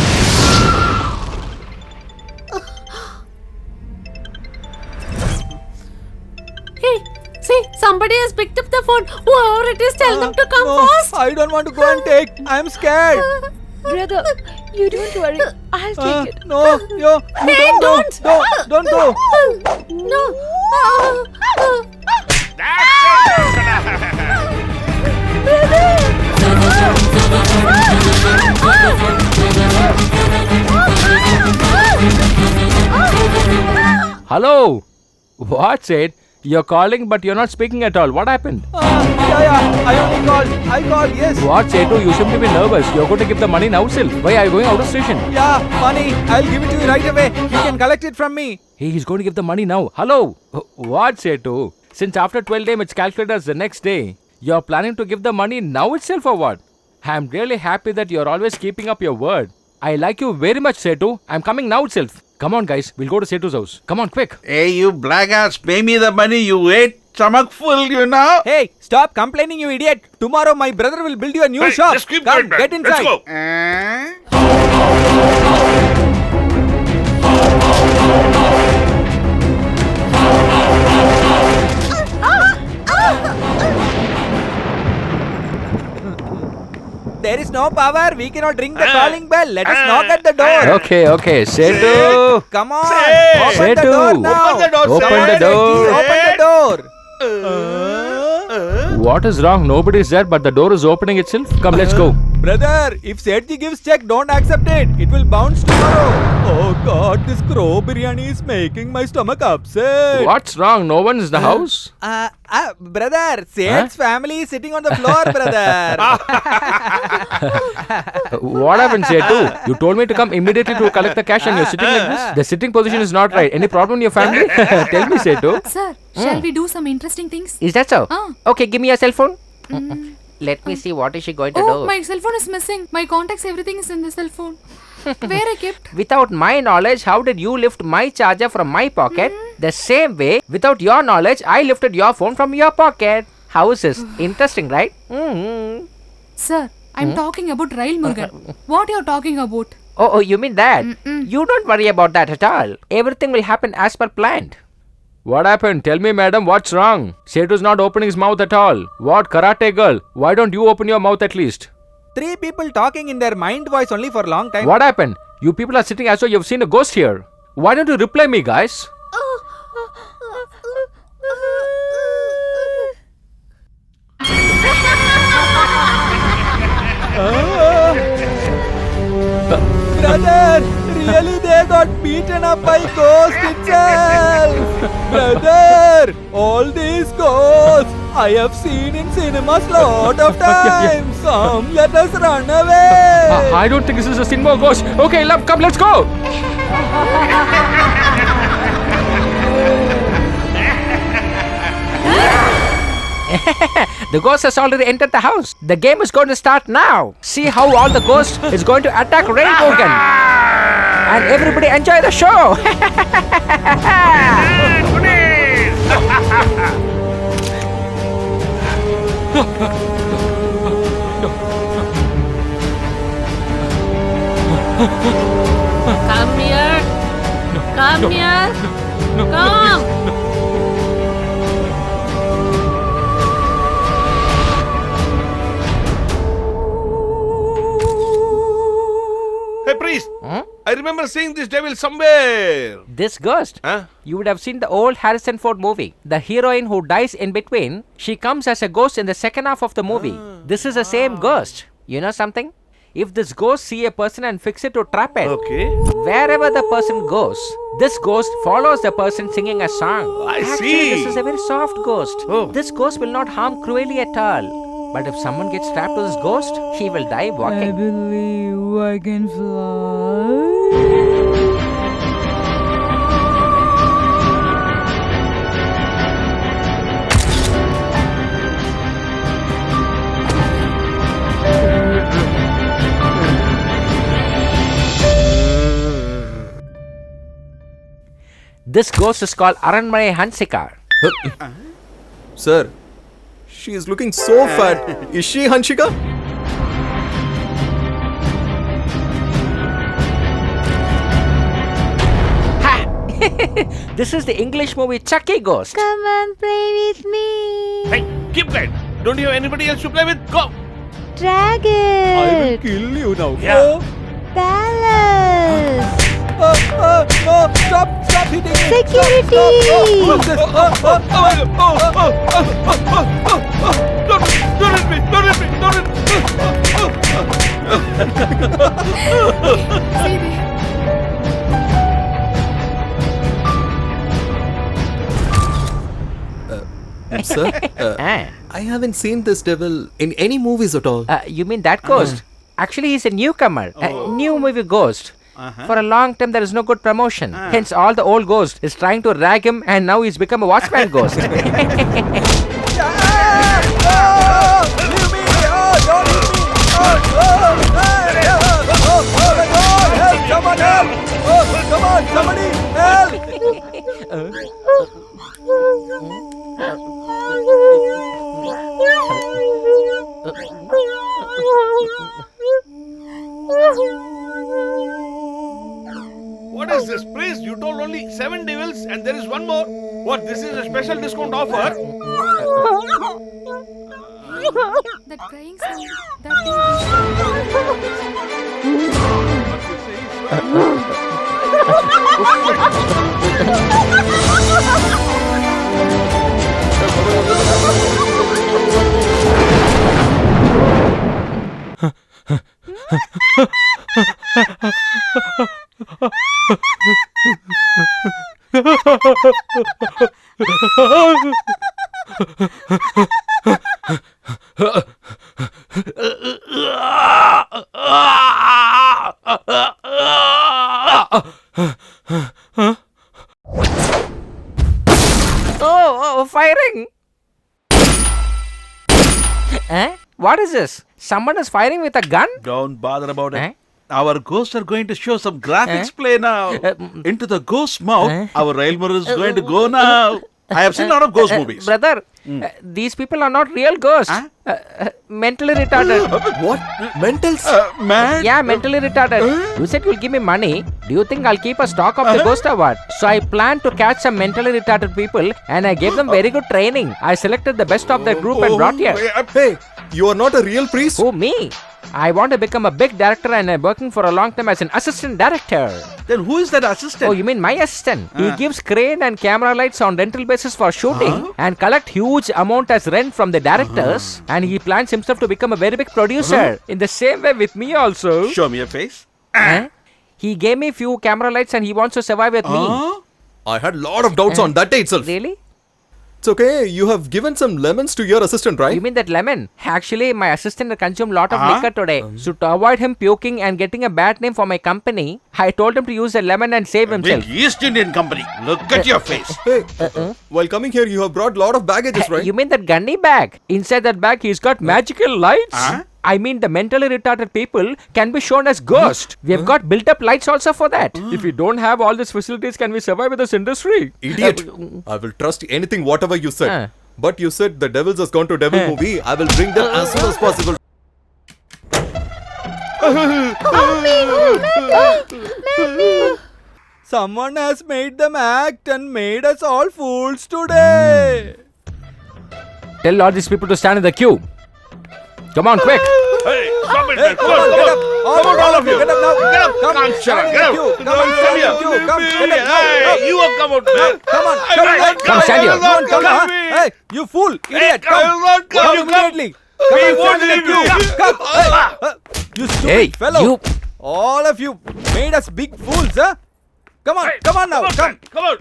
Hey, see, somebody has picked up the phone. Whoever it is, tell them to come fast. I don't want to go and take. I'm scared. Brother, you don't worry. I'll take it. No, you Hey, don't. Don't go. No. Hello? What's it? You're calling but you're not speaking at all. What happened? Yeah. I only called. I called, yes. What, Setu? You seem to be nervous. You're going to give the money now, Sil. Why are you going out of station? Yeah, money. I'll give it to you right away. You can collect it from me. Hey, he's going to give the money now. Hello? What, Setu? Since after 12 days it's calculated as the next day, you're planning to give the money now itself or what? I'm really happy that you're always keeping up your word. I like you very much, Setu. I'm coming now itself. Come on, guys. We'll go to Setu's house. Come on, quick. Hey, you blackguards, pay me the money. You ate stomach full, you know. Hey, stop complaining, you idiot. Tomorrow my brother will build you a new shop. Just keep Come, going, man. get inside. Let's go. There is no power. We cannot ring the calling bell. Let us knock at the door. Okay. Setu. Come on. Say. Open the Setu. door now. Open the door, Open say. the door. Open the door. What is wrong? Nobody is there, but the door is opening itself. Come, let's go. Brother, if Sethi gives check, don't accept it. It will bounce tomorrow. Oh God, this crow biryani is making my stomach upset. What's wrong? No one is in the house. Brother, Seth's family is sitting on the floor, brother. What happened, Setu? You told me to come immediately to collect the cash and you're sitting like this. The sitting position is not right. Any problem in your family? Tell me, Setu. Sir, shall we do some interesting things? Is that so? Okay, give me your cell phone. Let me see what is she going to Oh, do. my cell phone is missing. My contacts, everything is in the cell phone. Where I kept? Without my knowledge, how did you lift my charger from my pocket? The same way, without your knowledge, I lifted your phone from your pocket. How is this? Interesting, right? Sir, I'm talking about Rail Murugan. What you're talking about? Oh, you mean that? You don't worry about that at all. Everything will happen as per planned. What happened? Tell me, madam, what's wrong? Setu's not opening his mouth at all. What, karate girl? Why don't you open your mouth at least? 3 people talking in their mind voice only for a long time. What happened? You people are sitting as though you've seen a ghost here. Why don't you reply me, guys? Brother, really they got beaten up by ghost itself. Brother, all these ghosts I have seen in cinemas lot of times. Come, let us run away. I don't think this is a cinema ghost. Okay, love, come, let's go. The ghost has already entered the house. The game is going to start now. See how all the ghosts is going to attack Rail Murugan. And everybody enjoy the show. Come here. Come here. Come. Hey, priest. I remember seeing this devil somewhere. This ghost? You would have seen the old Harrison Ford movie. The heroine who dies in between, she comes as a ghost in the second half of the movie. This is the same ghost. You know something? If this ghost see a person and fix it to trap it, wherever the person goes, this ghost follows the person singing a song. I Actually, see. this is a very soft ghost. This ghost will not harm cruelly at all. But if someone gets trapped to this ghost, he will die I walking. believe I can fly. This ghost is called Aranmane Hansika. Sir, she is looking so fat. Is she Hanshika? This is the English movie Chucky Ghost. Come on, play with me. Hey, keep quiet. Don't you have anybody else to play with? Go. Drag it. I will kill you now. Yeah. Balance. No, stop hitting me. Security. Don't hit me. Don't hit me. Don't hit me. See there. Sir, I haven't seen this devil in any movies at all. You mean that ghost? Actually, he's a newcomer. A new movie ghost. For a long time, there is no good promotion. Hence, all the old ghosts is trying to rag him, and now he's become a watchman ghost. Leave me. Don't hit me. Help. Someone help. Come on, somebody help. What is this, priest? You told only 7 devils and there is one more. What, this is a special discount offer? That crying sound. That thing. Oh, firing! What is this? Someone is firing with a gun? Don't bother about it. Our ghosts are going to show some graphics play now. Into the ghost mouth, our Railmur is going to go now. I have seen a lot of ghost movies. Brother, these people are not real ghosts. Mentally retarded. What? Mentals? Man. Yeah, mentally retarded. You said you'll give me money. Do you think I'll keep a stock of the ghost or what? So I planned to catch some mentally retarded people and I gave them very good training. I selected the best of their group and brought here. Hey, you are not a real priest? Who, me? I want to become a big director and I'm working for a long time as an assistant director. Then who is that assistant? Oh, you mean my assistant? He gives crane and camera lights on rental basis for shooting and collect huge amount as rent from the directors and he plans himself to become a very big producer. In the same way with me also. Show me your face. He gave me few camera lights and he wants to survive with me. I had a lot of doubts on that day itself. Really? It's okay. You have given some lemons to your assistant, right? You mean that lemon? Actually, my assistant consumed a lot of liquor today. So to avoid him puking and getting a bad name for my company, I told him to use a lemon and save himself. Big East Indian company. Look at your face. Hey, while coming here, you have brought a lot of baggages, right? You mean that gunny bag? Inside that bag, he's got magical lights. I mean, the mentally retarded people can be shown as ghosts. We have got built-up lights also for that. If we don't have all these facilities, can we survive in this industry? Idiot. I will trust anything, whatever you said. But you said the Devils has gone to Devil movie. I will bring them as soon as possible. Someone has made them act and made us all fools today. Tell all these people to stand in the queue. Come on, quick. Hey, stop it, man. Come on, get up. Come on, all of you. Get up now. Get up. Come on, Stand get up. Come on, stand in the queue. Come, get up now. Hey, you have come out, man. Come on, Come, stand here. Come on. Hey, you fool, idiot. Come, come immediately. Come on, stand in the queue. Come. You stupid fellow. You. All of you made us big fools, huh? Come on, come on now. Come. Come on.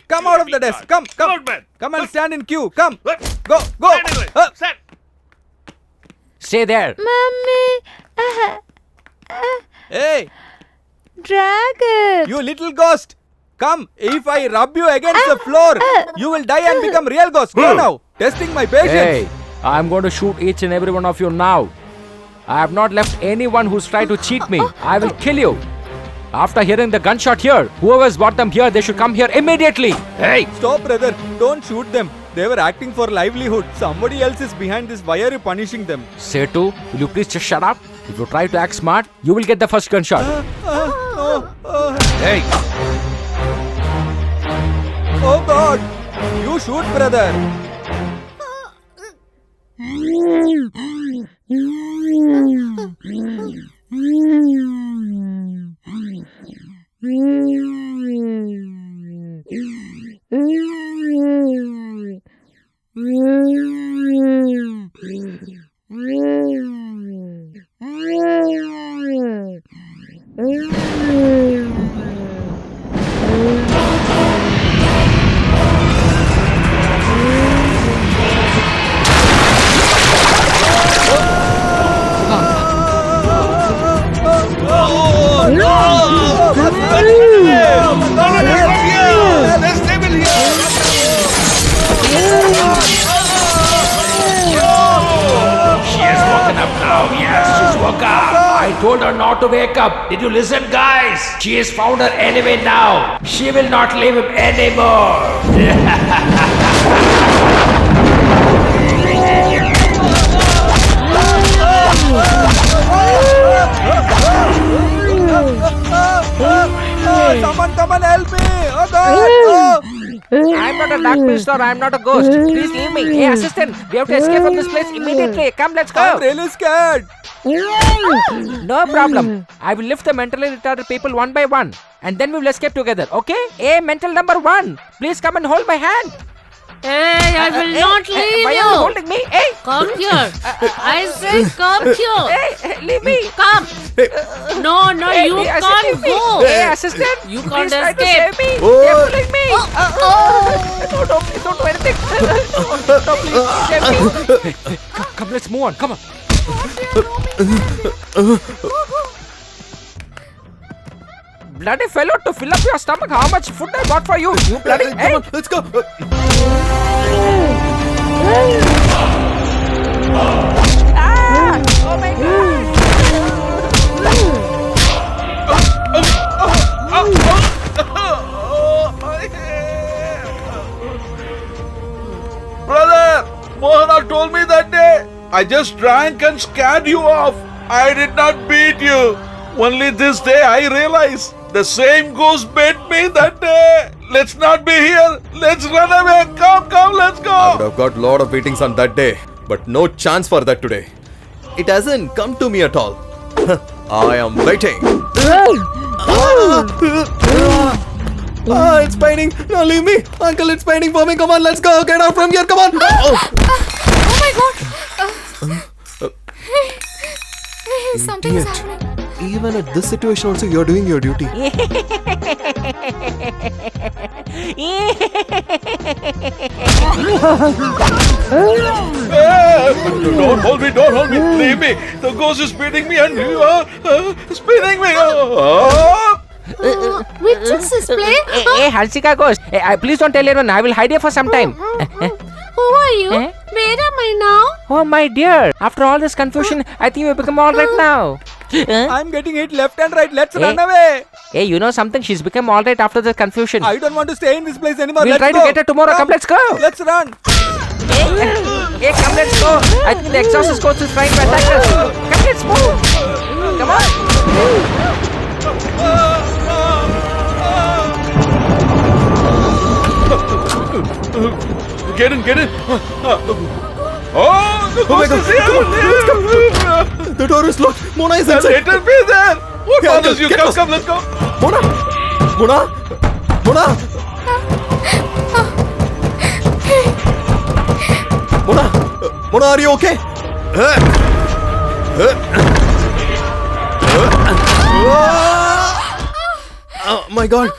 Come out of the desk. Come, Come come. on, man. Come and stand in queue. Come. Go, go. Stand. Stay there. Mummy. Hey, Dragon. you little ghost. Come, if I rub you against the floor, you will die and become real ghost. Go now. Testing my patience. Hey, I'm going to shoot each and every one of you now. I have not left anyone who's tried to cheat me. I will kill you. After hearing the gunshot here, whoever's brought them here, they should come here immediately. Hey! Stop, brother. Don't shoot them. They were acting for livelihood. Somebody else is behind this. Why are you punishing them? Setu, will you please just shut up? If you try to act smart, you will get the first gunshot. Hey! Oh God! You shoot, brother. I told her not to wake up. Did you listen, guys? She has found her enemy now. She will not leave him anymore. Someone come and help me. Oh God. I'm not a dark priest or I'm not a ghost. Please leave me. Hey, assistant, we have to escape from this place immediately. Come, let's go. I'm really scared. No problem. I will lift the mentally retarded people one by one. And then we will escape together, okay? Hey, mental number 1. Please come and hold my hand. Hey, I will not leave Why you. are you holding me? Hey! Come here. I said come here. Hey! Leave me! Come. No, Hey, you I said can't leave me. go. Hey, assistant! You Please can't try to escape. save me! Oh. They're pulling me! No, please don't do anything! No, please save me! Hey, come, let's move on. Come on. Bloody fellow, to fill up your stomach, how much food I bought for you? You bloody... Hey! Come on, let's go. Ah! Oh my God! Brother, Mohana told me that day. I just drank and scared you off. I did not beat you. Only this day I realize the same ghost bit me that day. Let's not be here. Let's run away. Come, let's I go. would have got lot of beatings on that day, but no chance for that today. It hasn't come to me at all. I am waiting. It's paining. No, leave me. Uncle, it's paining for me. Come on, let's go. Get out from here. Come on. Oh my god! Hey, something is happening. Even at this situation also, you're doing your duty. Don't hold me. Leave me. The ghost is beating me and you are spinning me. Which is this play? Hey, Halsika ghost. Hey, please don't tell anyone. I will hide here for some time. Who are you? Where am I now? Oh my dear. After all this confusion, I think you become alright now. I'm getting hit left and right. Let's Hey. run away. Hey, you know something? She's become alright after the confusion. I don't want to stay in this place anymore. We'll Let's try to go. get her tomorrow. Come, let's go. Let's run. Hey, come, let's go. I think the exorcist ghost is trying to attack us. Come, let's move. Come on. Get in. Oh, the ghost is here. The door is locked. Mona is inside. Let her be there. What Yeah, bothers you? get Come, us. let's go. Mona. Mona, are you okay? Oh my god.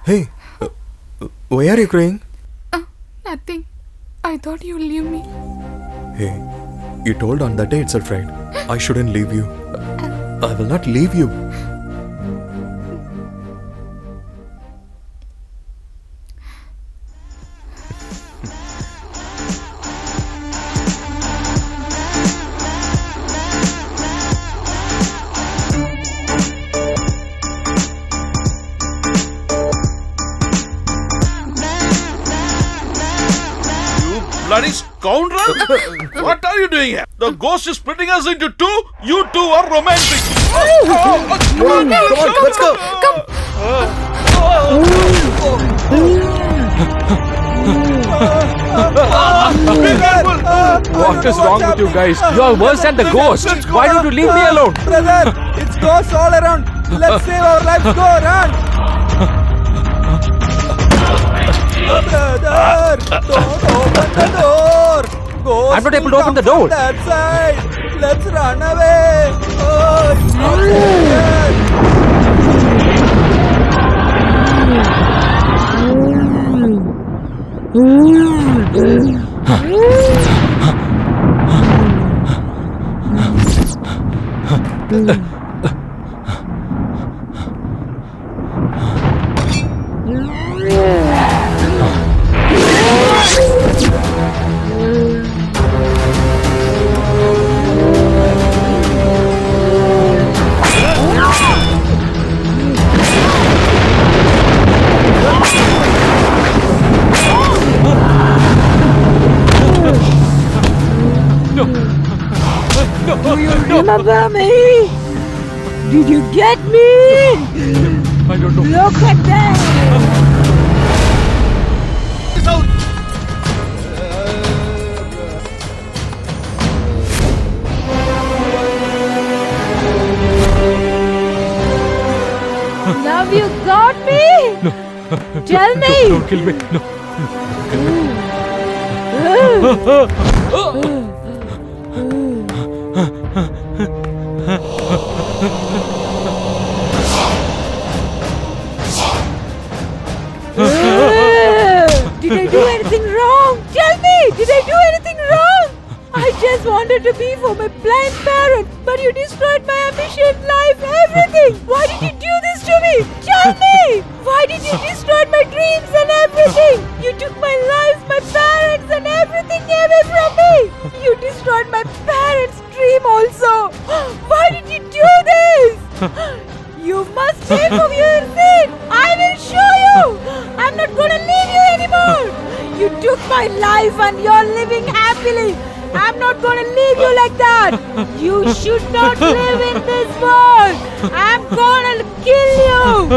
Hey, why are you crying? Nothing. I thought you'd leave me. Hey, you told on that day itself, right? I shouldn't leave you. I will not leave you. Bloody scoundrel! What are you doing here? The ghost is splitting us into two. You two are romantic. Come on, let's go. What is wrong with you guys? You are worse than the ghost. Why don't you leave me alone? Brother, it's ghosts all around. Let's save our lives. Go, run. Brother, don't open the door. Ghosts I'm not able to will open the come door. from that side. Let's run away. Oh, it's not safe yet. Do you remember me? Did you get me? I don't know. Look at that! Out. Tell me! Don't kill me. No. Did I do anything wrong? Tell me! Did I do anything wrong? I just wanted to be for my blind parents, but you destroyed my ambition, life, everything! Why did you do this to me? Tell me! Why did you destroy my dreams and everything? You took my life, my parents, and everything away from me! You destroyed my parents' dream also! Why did you do this? You must pay for your sin! I will show you! I'm not gonna leave you anymore! You took my life and you're living happily! I'm not gonna leave you like that! You should not live in this world! I'm gonna kill you!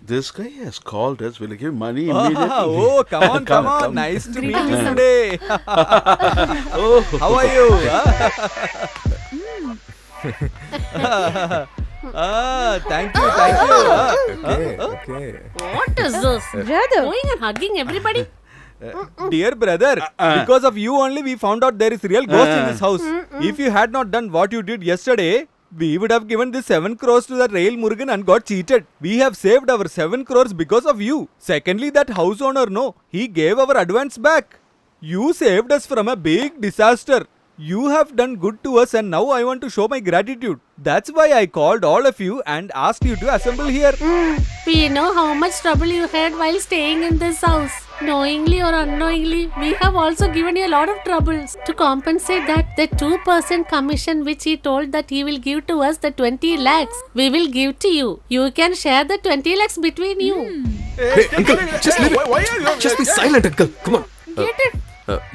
This guy has called us. Will he give money immediately? Oh, come on. Nice to meet you today. Oh, how are you? Thank you. Okay. What is this? Brother. Going and hugging everybody? Dear brother, because of you only we found out there is real ghost in this house. If you had not done what you did yesterday, we would have given this 7 crores to that Rail Murugan and got cheated. We have saved our 7 crores because of you. Secondly, that house owner, he gave our advance back. You saved us from a big disaster. You have done good to us and now I want to show my gratitude. That's why I called all of you and asked you to assemble here. We know how much trouble you had while staying in this house. Knowingly or unknowingly, we have also given you a lot of troubles. To compensate that, the 2% commission which he told that he will give to us, the 20 lakhs, we will give to you. You can share the 20 lakhs between you. Hey, uncle, just leave it. Just be silent, uncle. Come on. Get it?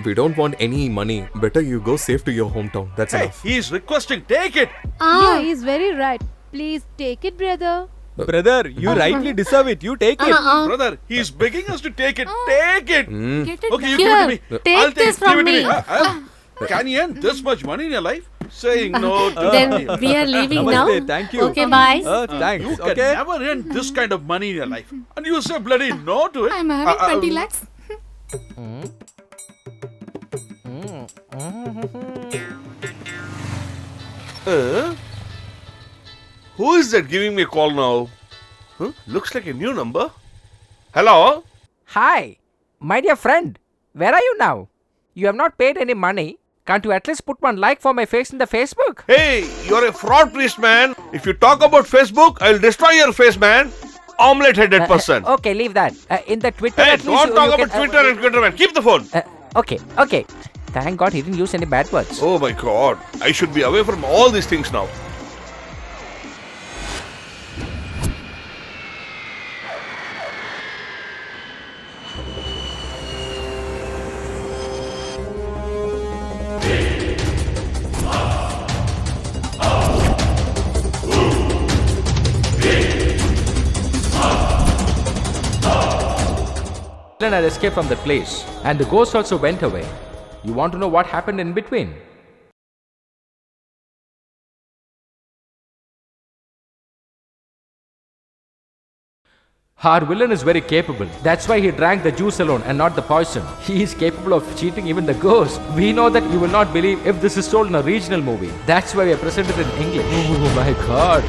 We don't want any money. Better you go safe to your hometown. That's Hey, enough. he's requesting. Take it. Yeah, he's very right. Please take it, brother. Brother, you rightly deserve it. You take it. Brother, he's begging us to take it. Take it. Get it? Okay, you Here, give it to me. take I'll take this it. Give from it to me. me. Can you earn this much money in your life? Saying no to Then money. we are leaving now. Namaste, thank you. Okay, bye. Thanks. You can Okay. never earn this kind of money in your life. And you say bloody no to it. I'm having 20 lakhs. Who is that giving me a call now? Looks like a new number. Hello? Hi, my dear friend. Where are you now? You have not paid any money. Can't you at least put one like for my face in the Facebook? Hey, you're a fraud priest, man. If you talk about Facebook, I'll destroy your face, man. Omelette-headed person. Okay, leave that. In the Twitter, Hey, at least don't talk you about can, Twitter and Twitter, man. Keep the phone. Okay. Thank God he didn't use any bad words. Oh my God. I should be away from all these things now. Then I escaped from the place, and the ghost also went away. You want to know what happened in between? Our villain is very capable. That's why he drank the juice alone and not the poison. He is capable of cheating even the ghost. We know that you will not believe if this is told in a regional movie. That's why we are presented in English. Oh my God.